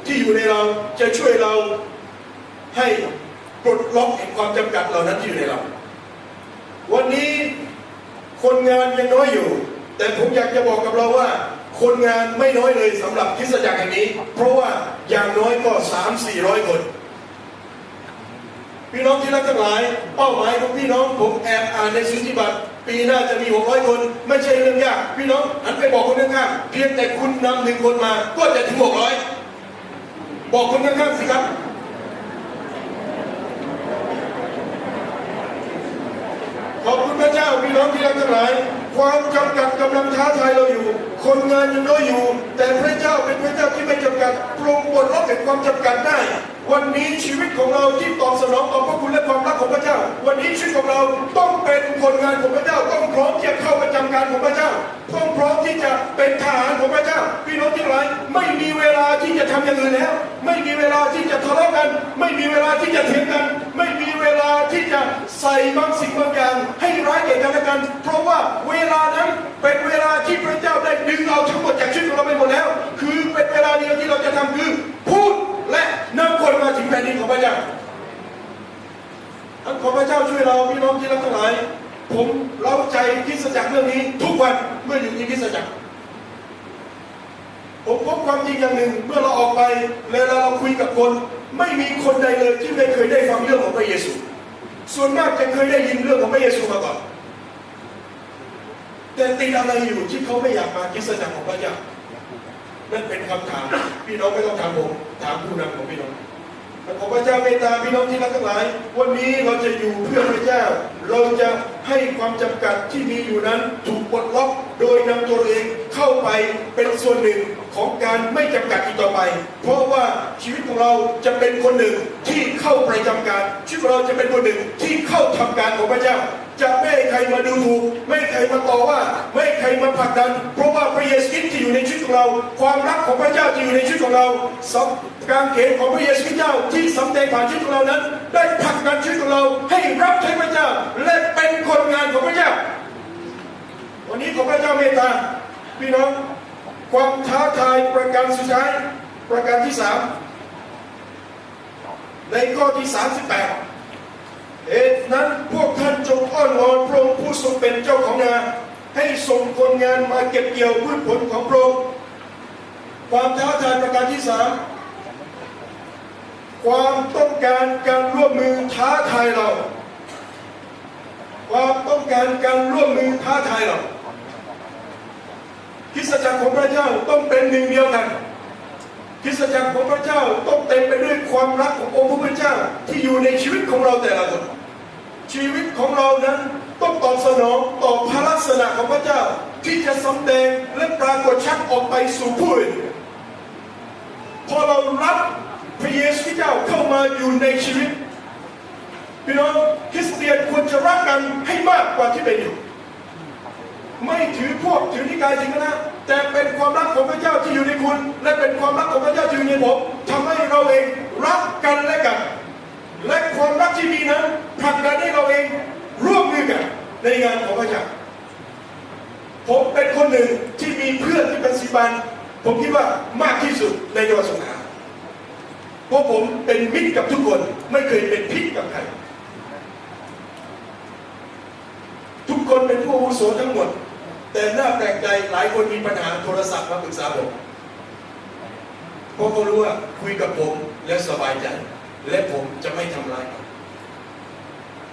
ที่อยู่ในเราจะช่วยเราให้ปลดล็อกแห่งความจำกัดเหล่านั้นที่อยู่ในเราวันนี้คนงานยังน้อยอยู่แต่ผมอยากจะบอกกับเราว่าคนงานไม่น้อยเลยสำหรับคริสตจักรแห่งนี้เพราะว่าอย่างน้อยก็ 300-400 คนพี่น้องที่รักทั้งหลายเป้าหมายของพี่น้องผมแอบอ่านในสุทธิบัตรปีหน้าจะมี600 คนไม่ใช่เรื่องยากพี่น้องหันไปบอกคนข้างๆเพียงแต่คุณนำ1 คนมาก็จะถึง600บอกคนข้างๆสิครับขอบคุณพระเจ้าพี่น้องที่รักทั้งหลายความจำกัดกำลังท้าทายเราอยู่คนงานยังน้อยอยู่แต่พระเจ้าเป็นพระเจ้าที่ไม่จำกัดปรงปลดล็อกแห่งความจำกัดได้วันนี้ชีวิตของเราที่ตอบสนองต่อพระคุณและความรักของพระเจ้าวันนี้ชีวิตของเราต้องเป็นคนงานของพระเจ้าต้องพร้อมที่จะเข้าประจำการของพระเจ้าต้องพร้อมที่จะเป็นทหารของพระเจ้าพี่น้องที่รักไม่มีเวลาที่จะทำอย่างอื่นแล้วไม่มีเวลาที่จะทะเลาะกันไม่มีเวลาที่จะเถียงกันไม่มีเวลาที่จะใส่บางสิ่งบางอย่างให้ร้ายแก่กันและกันเพราะว่าเวลานั้นเป็นเวลาที่พระเจ้าได้ดึงเอาทั้งหมดจากชีวิตของเราไปหมดแล้วคือเป็นเวลาเดียวที่เราจะทำคือพูดและนำคนมาถึงแผ่นดินของพระเจ้าขอพระเจ้าช่วยเราพี่น้องที่รักทั้งหลายผมเล่าใจคริสตจักรเรื่องนี้ทุกวันเมื่ออยู่ในคริสตจักรผมพบความจริงอย่างหนึ่งเมื่อเราออกไปเวลาเราคุยกับคนไม่มีคนใดเลยที่ไม่เคยได้ฟังเรื่องของพระเยซูส่วนมากจะเคยได้ยินเรื่องของพระเยซูมาก่อนแต่ติดอะไรอยู่ที่เขาไม่อยากมาคริสตจักรของพระเจ้านั่นเป็นคำถามพี่น้องไม่ต้องถามผมถามผู้นำของพี่น้องขอพระเจ้าเมตตาพี่น้องที่รักทั้งหลายวันนี้เราจะอยู่เพื่อพระเจ้าเราจะให้ความจำกัดที่มีอยู่นั้นถูกปลดล็อกโดยนำตัวเองเข้าไปเป็นส่วนหนึ่งของการไม่จำกัดอีกต่อไปเพราะว่าชีวิตของเราจะเป็นคนหนึ่งที่เข้าประจำการชีวิตของเราจะเป็นคนหนึ่งที่เข้าทำการของพระเจ้าจะไม่ให้ใครมาดูถูกไม่ให้ใครมาต่อว่าไม่ให้ใครมาผลักดันเพราะว่าพระเยซูคริสต์ที่อยู่ในชีวิตของเราความรักของพระเจ้าที่อยู่ในชีวิตของเราการเขียนของพระเยซูคริสต์เจ้าที่สำแดงผ่านชีวิตของเรานั้นได้ผลักดันชีวิตของเราให้รับใช้พระเจ้าและเป็นคนงานของพระเจ้าวันนี้ขอพระเจ้าเมตตาพี่น้องความท้าทายประการสุดท้ายประการที่3ในข้อที่38เหตุนั้นพวกท่านจงอ้อนวอนพระองค์ผู้ทรงเป็นเจ้าของนาให้ส่งคนงานมาเก็บเกี่ยวพืชผลของพระองค์ความท้าทายประการที่3ความต้องการการร่วมมือท้าทายเราความต้องการการร่วมมือท้าทายเราคริสตจักรของพระเจ้าต้องเป็นหนึ่งเดียวกันคริสตจักรของพระเจ้าต้องเต็มไปด้วยความรักขององค์พระผู้เป็นเจ้าที่อยู่ในชีวิตของเราแต่ละคนชีวิตของเรานั้นต้องตอบสนองต่อพระลักษณะของพระเจ้าที่จะสำแดงและปรากฏชัดออกไปสู่ผู้อื่นพอเรารับพระเยซูคริสต์เจ้าเข้ามาอยู่ในชีวิตพี่น้องคริสเตียนควรจะรักกันให้มากกว่าที่เป็นอยู่ไม่ถือพวกถือนิกายจริงนะแต่เป็นความรักของพระเจ้าที่อยู่ในคุณและเป็นความรักของพระเจ้าที่อยู่ในผมทำให้เราเองรักกันและกันและความรักที่มีนั้นผลักดันให้เราเองร่วมมือกันในงานของพระเจ้าผมเป็นคนหนึ่งที่มีเพื่อนที่เป็นศิษย์บาลผมคิดว่ามากที่สุดในจังหวัดสงขลาเพราะผมเป็นมิตรกับทุกคนไม่เคยเป็นพิษกับใครทุกคนเป็นผู้อาวุโสทั้งหมดแต่น่าแปลกใจหลายคนมีปัญหาโทรศัพท์มาปรึกษาผมเพราะเขารู้ว่าคุยกับผมและสบายใจและผมจะไม่ทำร้ายเขา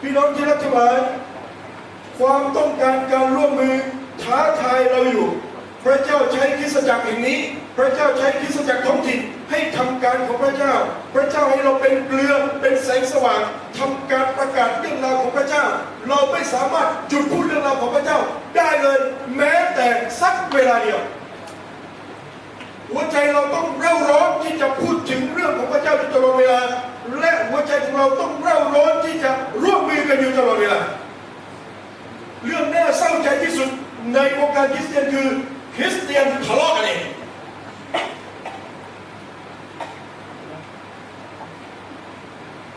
พี่น้องที่รักทั้งหลายความต้องการการร่วมมือท้าทายเราอยู่พระเจ้าใช้คริสตจักรแห่งนี้ พระเจ้าใช้คริสตจักรท้องถิ่นให้ทำการของพระเจ้าพระเจ้าให้เราเป็นเกลือเป็นแสงสว่างทำการประกาศเรื่องราวของพระเจ้าเราไม่สามารถหยุดพูดเรื่องราวของพระเจ้าได้เลยแม้แต่สักเวลาเดียวหัวใจเราต้องเร่าร้อนที่จะพูดถึงเรื่องของพระเจ้าอยู่ตลอดเวลาและหัวใจของเราต้องเร่าร้อนที่จะร่วมมือกันอยู่ตลอดเวลาเรื่องน่าเศร้าใจที่สุดในวงการคริสเตียนคือคริสเตียนทะเลาะกันเอง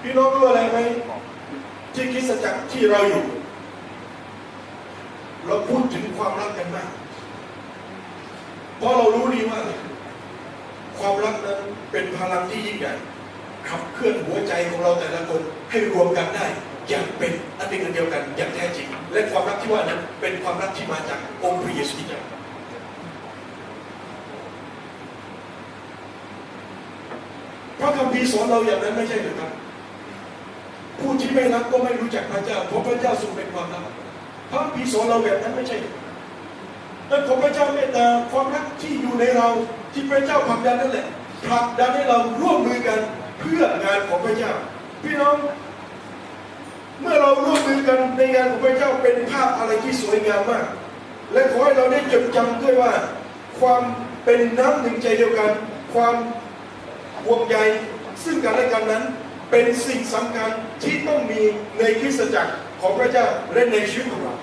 พี่น้องรู้อะไรไหมที่คริสตจักรที่เราอยู่เราพูดถึงความรักกันมากเพราะเรารู้ดีว่าความรักนั้นเป็นพลังที่ยิ่งใหญ่ขับเคลื่อนหัวใจของเราแต่ละคนให้รวมกันได้อย่างเป็นอันหนึ่งอันเดียวกันอย่างแท้จริงและความรักที่ว่านั้นเป็นความรักที่มาจากองค์พระเยซูคริสต์พระคัมภีร์สอนเราอย่างนั้นไม่ใช่หรือครับผู้ที่ไม่รักก็ไม่รู้จักพระเจ้าเพราะพระเจ้าทรงเป็นความรักพระคัมภีร์สอนเราแบบนั้นไม่ใช่นั่นของพระเจ้าเมตตาความรักที่อยู่ในเราที่พระเจ้าผลักดันนั่นแหละผลักดันให้เราร่วมมือกันเพื่องานของพระเจ้าพี่น้องเมื่อเราร่วมมือกันในงานของพระเจ้าเป็นภาพอะไรที่สวยงามมากและขอให้เราได้จดจำด้วยว่าความเป็นน้ำหนึ่งใจเดียวกันความห่วงใยซึ่งกันและกันนั้นเป็นสิ่งสำคัญที่ต้องมีในคริสตจักรของพระเจ้าและในชีวิตของเรา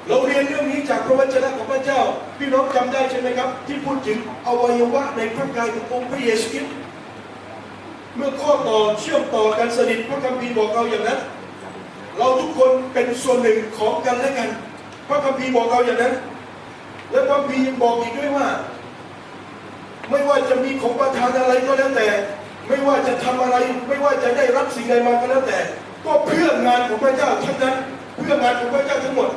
เราเรียนเรื่องนี้จากพระวจนะของพระเจ้าพี่น้องจำได้ใช่ไหมครับที่พูดถึงอวัยวะในพระกายขององค์พระเยซูคริสต์เมื่อข้อต่อเชื่อมต่อกันสนิทพระคัมภีร์บอกเราอย่างนั้นเราทุกคนเป็นส่วนหนึ่งของกันและกันพระคัมภีร์บอกเราอย่างนั้นและพระคัมภีร์ยังบอกอีกด้วยว่าไม่ว่าจะมีของประทานอะไรก็แล้วแต่ไม่ว่าจะทำอะไรไม่ว่าจะได้รับสิ่งใดมาก็แล้วแต่ก็เพื่องานของพระเจ้าทั้งนั้นเพื่องานของพระเจ้าทั้งหมด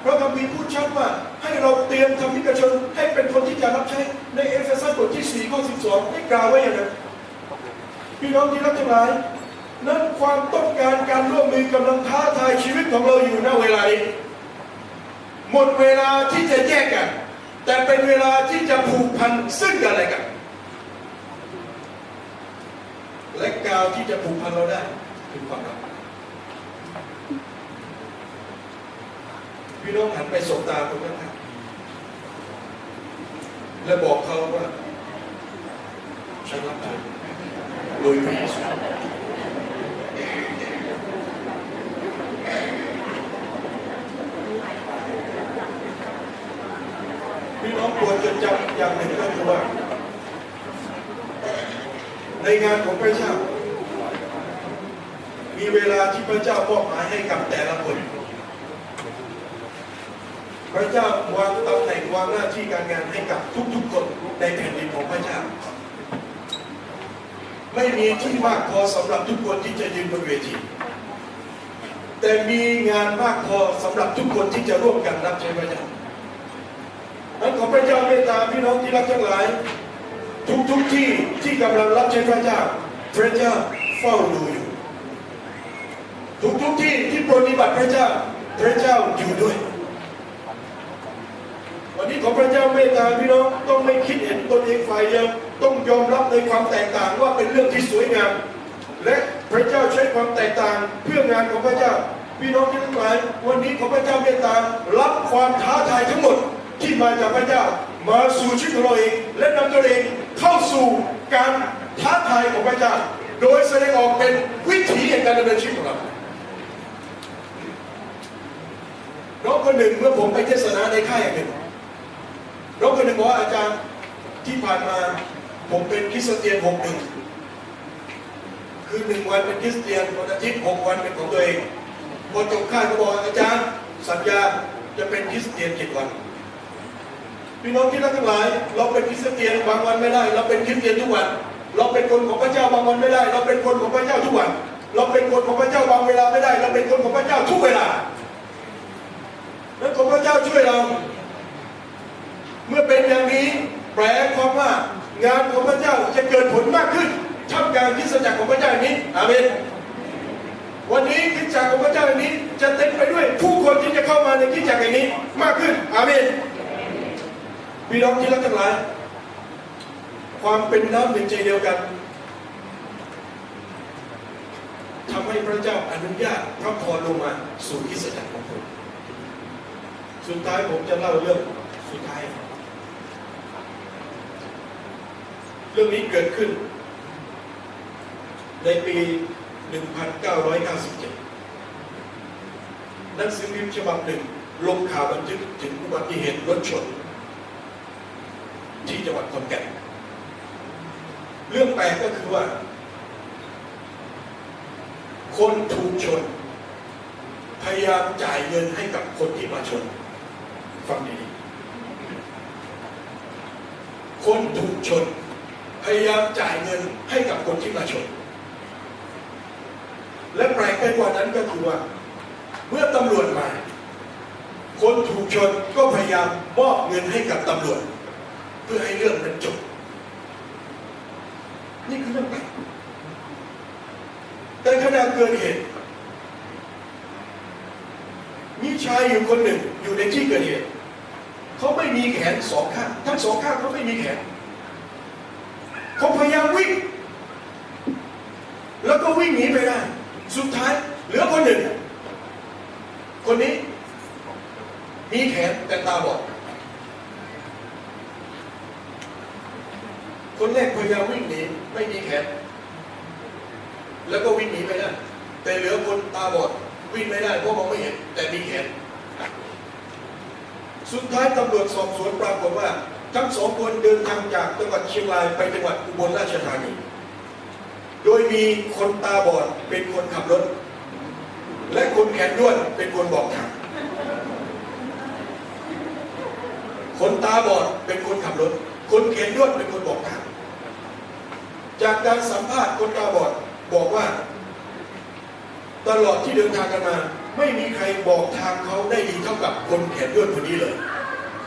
พระคัมภีร์พูดชัดว่าให้เราเตรียมธรรมิกชนให้เป็นคนที่จะรับใช้ในเอเฟซัสบทที่4ข้อ12ได้กล่าวไว้อย่างนั้นพี่น้องที่รักทั้งหลายนั้นความต้องการการร่วมมือกำลังท้าทายชีวิตของเราอยู่ณเวลานี้หมดเวลาที่จะแยกกันแต่เป็นเวลาที่จะผูกพันซึ่งกันและกันและกาวที่จะผูกพันเราได้คือความรักพี่น้องหันไปสบตาคนนั้นครับและบอกเขาว่าฉันรักเธอโดยพระเยซูพี่น้องควรจะจำอย่างหนึ่งก็คือว่าในงานของพระเจ้ามีเวลาที่พระเจ้ามอบหมายให้กับแต่ละคนพระเจ้าวางตำแหน่งวางหน้าที่การงานให้กับทุกๆคนในแผ่นดินของพระเจ้าไม่มีที่มากพอสำหรับทุกคนที่จะยืนบนเวทีแต่มีงานมากพอสำหรับทุกคนที่จะร่วมกันรับใช้พระเจ้านั้นขอพระเจ้าเมตตาพี่น้องที่รักทั้งหลายทุกที่ที่กำลังรับใช้พระเจ้าพระเจ้าเฝ้าดูอยู่ทุกที่ที่ปฏิบัติพระเจ้าพระเจ้าอยู่ด้วยวันนี้ขอพระเจ้าเมตตาพี่น้องต้องไม่คิดเห็นตนเองฝ่ายเดียวต้องยอมรับในความแตกต่างว่าเป็นเรื่องที่สวยงามและพระเจ้าใช้ความแตกต่างเพื่องานของพระเจ้าพี่น้องทั้งหลายวันนี้ขอพระเจ้าเมตตารับความท้าทายทั้งหมดที่มาจากพระเจ้ามาสู่ชีวิตของเราเองและนำตัวเองเข้าสู่การท้าทายของพระเจ้าโดยแสดงออกเป็นวิถีแห่งการดำเนินชีวิตของเราน้องคนหนึ่งเมื่อผมไปเทศนาในค่ายแห่งหนึ่งน้องคนหนึ่งบอกว่าอาจารย์ที่ผ่านมาผมเป็นคริสเตียน6 วันคือ1 วันเป็นคริสเตียนวันอาทิตย์6 วันเป็นของตัวเองพอจบค่ายก็บอกอาจารย์สัญญาจะเป็นคริสเตียน7 วันพี่น้องที่รักทั้งหลายเราเป็นคริสเตียนบางวันไม่ได้เราเป็นคริสเตียนทุกวันเราเป็นคนของพระเจ้าบางวันไม่ได้เราเป็นคนของพระเจ้าทุกวันเราเป็นคนของพระเจ้าบางเวลาไม่ได้เราเป็นคนของพระเจ้าทุกเวลาและขอพระเจ้าช่วยเราเมื่อเป็นอย่างนี้แปลความว่างานของพระเจ้าจะเกิดผลมากขึ้นท่ามกลางคริสตจักรของพระเจ้านี้อาเมนวันนี้คริสตจักรของพระเจ้านี้จะเต็มไปด้วยผู้คนที่จะเข้ามาในคริสตจักรนี้มากขึ้นอาเมน พี่น้องที่รักทั้งหลายความเป็นน้ำหนึ่งใจเดียวกันทำให้พระเจ้าอนุญาตพระพรลงมาสู่คริสตจักรของผมสุดท้ายผมจะเล่าเรื่องสุดท้ายเรื่องนี้เกิดขึ้นในปี 1997 หนังสือพิมพ์ฉบับหนึ่งลงข่าวบันทึกถึงอุบัติเหตุรถชนที่จังหวัดขอนแก่นเรื่องแปลกก็คือว่าคนถูกชนพยายามจ่ายเงินให้กับคนที่มาชนฟังดีๆคนถูกชนพยายามจ่ายเงินให้กับคนที่มาชนและแปลกไปกว่านั้นก็คือว่าเมื่อตำรวจมาคนถูกชนก็พยายามมอบเงินให้กับตำรวจเพื่อให้เรื่องนั้นจบนี่คือเรื่องแปลกแต่ขณะเกิดเหตุมีชายอยู่คนหนึ่งอยู่ในที่เกิดเหตุเขาไม่มีแขนสองข้างทั้งสองข้างเขาไม่มีแขนเขาพยายามวิ่งแล้วก็วิ่งหนีไปได้สุดท้ายเหลือคนหนึ่งคนนี้มีแขนแต่ตาบอดคนแรกพยายามวิ่งหนีไม่มีแขนแล้วก็วิ่งหนีไปได้แต่เหลือคนตาบอดวิ่งไม่ได้เพราะมองไม่เห็นแต่มีแขนสุดท้ายตำรวจสอบสวนปรากฏว่าทั้งสองคนเดินทางจากจังหวัดเชียงรายไปจังหวัดอุบลราชธานีโดยมีคนตาบอดเป็นคนขับรถและคนแขนด้วนเป็นคนบอกทางคนตาบอดเป็นคนขับรถคนแขนด้วนเป็นคนบอกทางจากการสัมภาษณ์คนตาบอดบอกว่าตลอดที่เดินทางกันมาไม่มีใครบอกทางเขาได้ดีเท่ากับคนแขนด้วนคนนี้เลย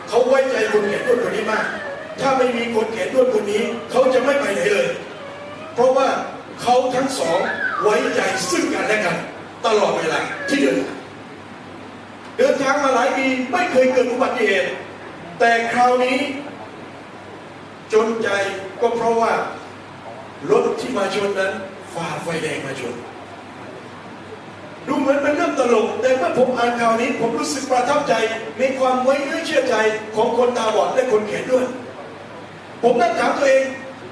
เขาไว้ใจคนแขนด้วนคนนี้มากถ้าไม่มีคนแขนด้วนคนนี้เขาจะไม่ไปไหนเลยเพราะว่าเขาทั้งสองไว้ใจซึ่งกันและกันตลอดเวลาที่เดินทางมาหลายปีไม่เคยเกิดอุบัติเหตุแต่คราวนี้จนใจก็เพราะว่ารถที่มาชนนั้นฝ่าไฟแดงมาชนดูเหมือนเป็นเรื่องตลกแต่เมื่อผมอ่านข่าวนี้ผมรู้สึกประทับใจในความไว้เนื้อเชื่อใจของคนตาบอดและคนแขนด้วนผมนั่งถามตัวเอง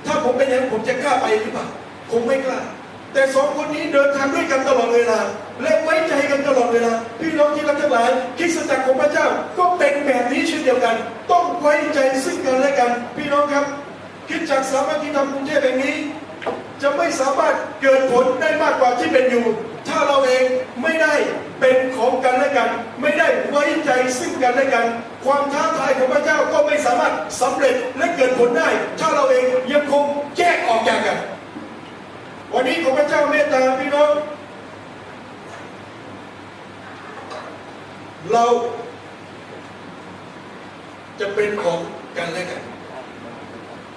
ถ้าผมเป็นอย่างนั้นผมจะกล้าไปหรือเปล่าคงไม่กล้าแต่สองคนนี้เดินทางด้วยกันตลอดเวลาและไว้ใจกันตลอดเวลาพี่น้องที่รักทั้งหลายคริสตจักรของพระเจ้าก็เป็นแบบนี้เช่นเดียวกันต้องไว้ใจซึ่งกันและกันพี่น้องครับคริสตจักรสามัคคีธรรมกรุงเทพแห่งนี้จะไม่สามารถเกิดผลได้มากกว่าที่เป็นอยู่ถ้าเราเองไม่ได้เป็นของกันและกันไม่ได้ไว้ใจซึ่งกันและกันความท้าทายของพระเจ้าก็ไม่สามารถสำเร็จและเกิดผลได้ถ้าเราเองยังคงแยกออกจากกันวันนี้ขอพระเจ้าเมตตาพี่น้องเราจะเป็นของกันและกัน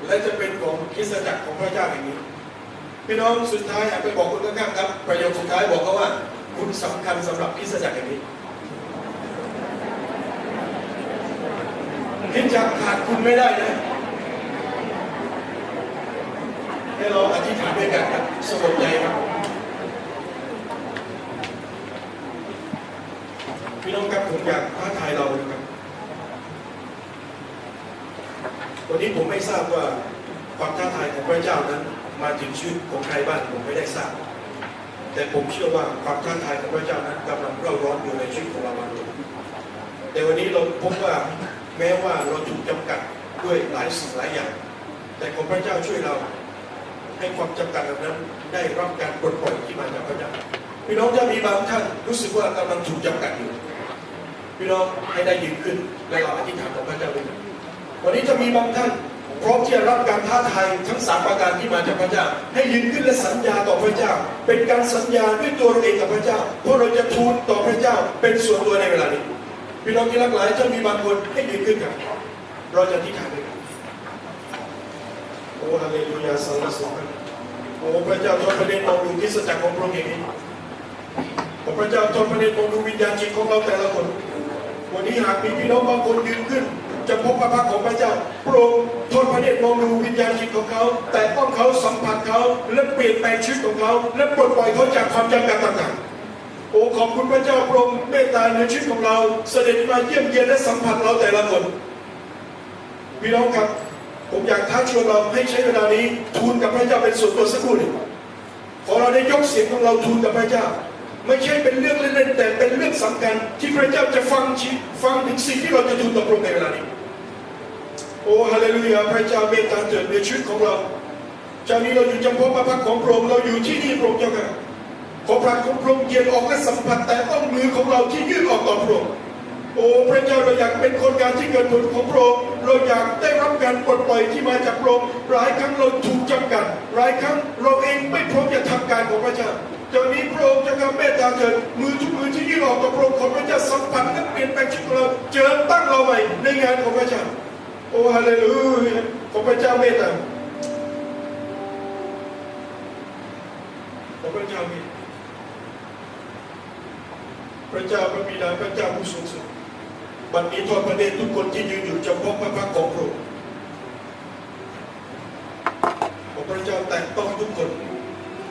และจะเป็นของคริสตจักรของพระเจ้าอย่างนี้พี่น้องสุดท้ายอยากไปบอกคนข้างๆครับประโยคสุดท้ายบอกเขาว่าคุณสำคัญสำหรับคริสตจักรอย่างนี้คริสตจักรขาดคุณไม่ได้นะให้เราอธิษฐานด้วยกันครับสงบใจครับพี่น้องครับผมอยากท้าทายเรานะครับวันนี้ผมไม่ทราบว่าความท้าทายของพระเจ้านั้นมาถึงชีวิตของใครบ้างผมไม่ได้ทราบแต่ผมเชื่อว่าความท้าทายของพระเจ้านั้นกำลังเร่าร้อนอยู่ในชีวิตของเราบางคนแต่วันนี้เราพบว่าแม้ว่าเราถูกจำกัดด้วยหลายสิ่งหลายอย่างแต่ของพระเจ้าช่วยเราให้ความจำกัดแบบนั้นได้รับการปลดปล่อยที่มาจากพระเจ้าพี่น้องถ้ามีบางท่านรู้สึกว่ากำลังถูกจำกัดอยู่พี่น้องให้ได้ยืนขึ้นและเราอธิษฐานต่อพระเจ้าด้วยวันนี้จะมีบางท่านพร้อมที่จะรับการท้าทายทั้ง3ประการที่มาจากพระเจ้าให้ยืนขึ้นและสัญญาต่อพระเจ้าเป็นการสัญญาด้วยตัวเราเองกับพระเจ้าเพราะเราจะทูลต่อพระเจ้าเป็นส่วนตัวในเวลานี้พี่น้องที่รักหลายจะมีบางคนให้ยืนขึ้นกันเราจะอธิษฐานด้วยกันโอ้ฮาเลลูยาสรรเสริญโอ้พระเจ้าทอดพระเนตรมองดูคริสตจักรของพระองค์อย่างนี้ขอพระเจ้าทอดพระเนตรมองดูวิญญาณจิตของเราแต่ละคนวันนี้หากมีพี่น้องบางคนยืนขึ้น จะพบพระพักของพระเจ้าโปรดทอดพระเนตรมองดูวิญญาณจิตของเขาแต่ต้องเขาสัมผัสเขาและเปลี่ยนแปลงชีวิตของเขาและปลดปล่อยเขาจากความจำกัดต่างๆโอ้ขอบคุณพระเจ้าโปรดเมตตาในชีวิตของเราเสด็จมาเยี่ยมเยียนและสัมผัสเราแต่ละคนพี่น้องครับผมอยากท้าชวนเราให้ใช้เวลานี้ทูลกับพระเจ้าเป็นส่วนตัวสักครู่หนึ่งขอเราได้ยกเสียงของเราทูลกับพระเจ้าไม่ใช่เป็นเรื่องเล่นๆแต่เป็นเรื่องสำคัญที่พระเจ้าจะฟังถึงสิ่งที่เราจะทูลต่อพระองค์ในเวลานี้โอ้ฮาเลลูยาพระเจ้าเมตตาเถิดในชีวิตของเราเจ้านี้เราอยู่จำเพาะพระพักของพระองค์เราอยู่ที่นี่พระองค์เจ้าค่ะขอพระของพระองค์เย็นออกและสัมผัสแต่ต้องมือของเราที่ยื่นออกต่อพระองค์โอ้พระเจ้าเราอยากเป็นคนงานที่เกิดผลของพระองค์เราอยากได้รับการปลดปล่อยที่มาจากพระองค์หลายครั้งเราถูกจำกัดหลายครั้งเราเองไม่พร้อมจะทำการของพระเจ้าเจ้านี้พระองค์จะเมตตาเถิดมือทุกมือที่ยื่นออกต่อพระองค์ขอพระเจ้าสัมผัสและเปลี่ยนแปลงชีวิตของเราเจิมตั้งเราใหม่ในงานของพระเจ้าโอ้ฮาเลลูยาขอพระเจ้าเมตตาขอพระเจ้าเมตตาพระเจ้าพระบิดาพระเจ้าผู้สูงสุดบัดนี้ทอดพระเนตรทุกคนที่ยืนอยู่จะพบพระพักของพระองค์ขอพระเจ้าแต่งต้องทุกคน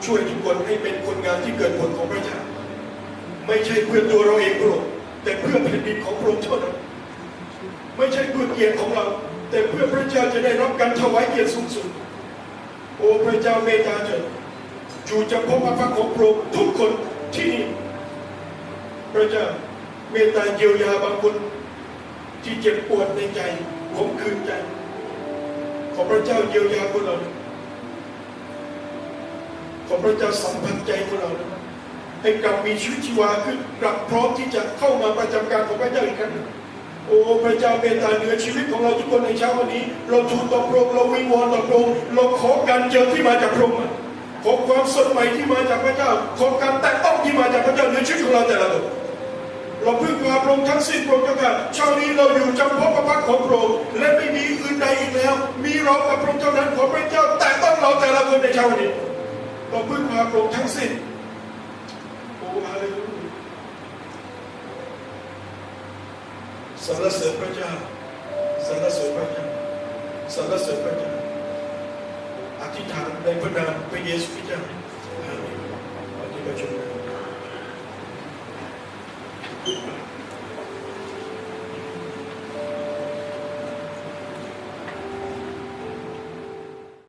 ช่วยทุกคนให้เป็นคนงานที่เกิดผลของพระเจ้าไม่ใช่เพื่อตัวเราเองพระองค์แต่เพื่อแผ่นดินของพระองค์เท่านั้นไม่ใช่เพื่อเกียรติของเราแต่เพื่อพระเจ้าจะได้รับการถวายเกียรติสูงสุดโอ้พระเจ้าเมตตาเถิดจู่จะพบพระพักของพระองค์ทุกคนที่นี่พระเจ้าเมตตาเยียวยาบางคนที่เจ็บปวดในใจขมขื่นใจขอพระเจ้าเยียวยาพวกเราขอพระเจ้าสัมผัสใจพวกเราให้กลับมีชีวิตชีวาขึ้นกลับพร้อมที่จะเข้ามาประจำการของพระเจ้าอีกครั้งโอ้พระเจ้าเมตตาเหนือชีวิตของเราทุกคนในเช้าวันนี้เราทูลต่อพระองค์เราวิงวอนต่อพระองค์เราขอการเจิมที่มาจากพระองค์ขอความสดใหม่ที่มาจากพระเจ้าขอการแตะต้องที่มาจากพระเจ้าในชีวิตของเราแต่ละคนเราพึ่งพาพระองค์ทั้งสิ้นพระองค์เจ้าค่ะเช้านี้เราอยู่จำเพาะพระพักของพระองค์และไม่มีอื่นใดอีกแล้วมีเรากับพระองค์เท่านั้นขอพระเจ้าแตะต้องเราแต่ละคนในเช้าวันนี้เราพึ่งพาพระองค์ทั้งสิ้นโอ้ฮาเลลูยาสรรเสริญพระเจ้าสรรเสริญพระเจ้าสรรเสริญพระเจ้าอธิษฐานในพระนามพระเยซูคริสต์เจ้าอาเมน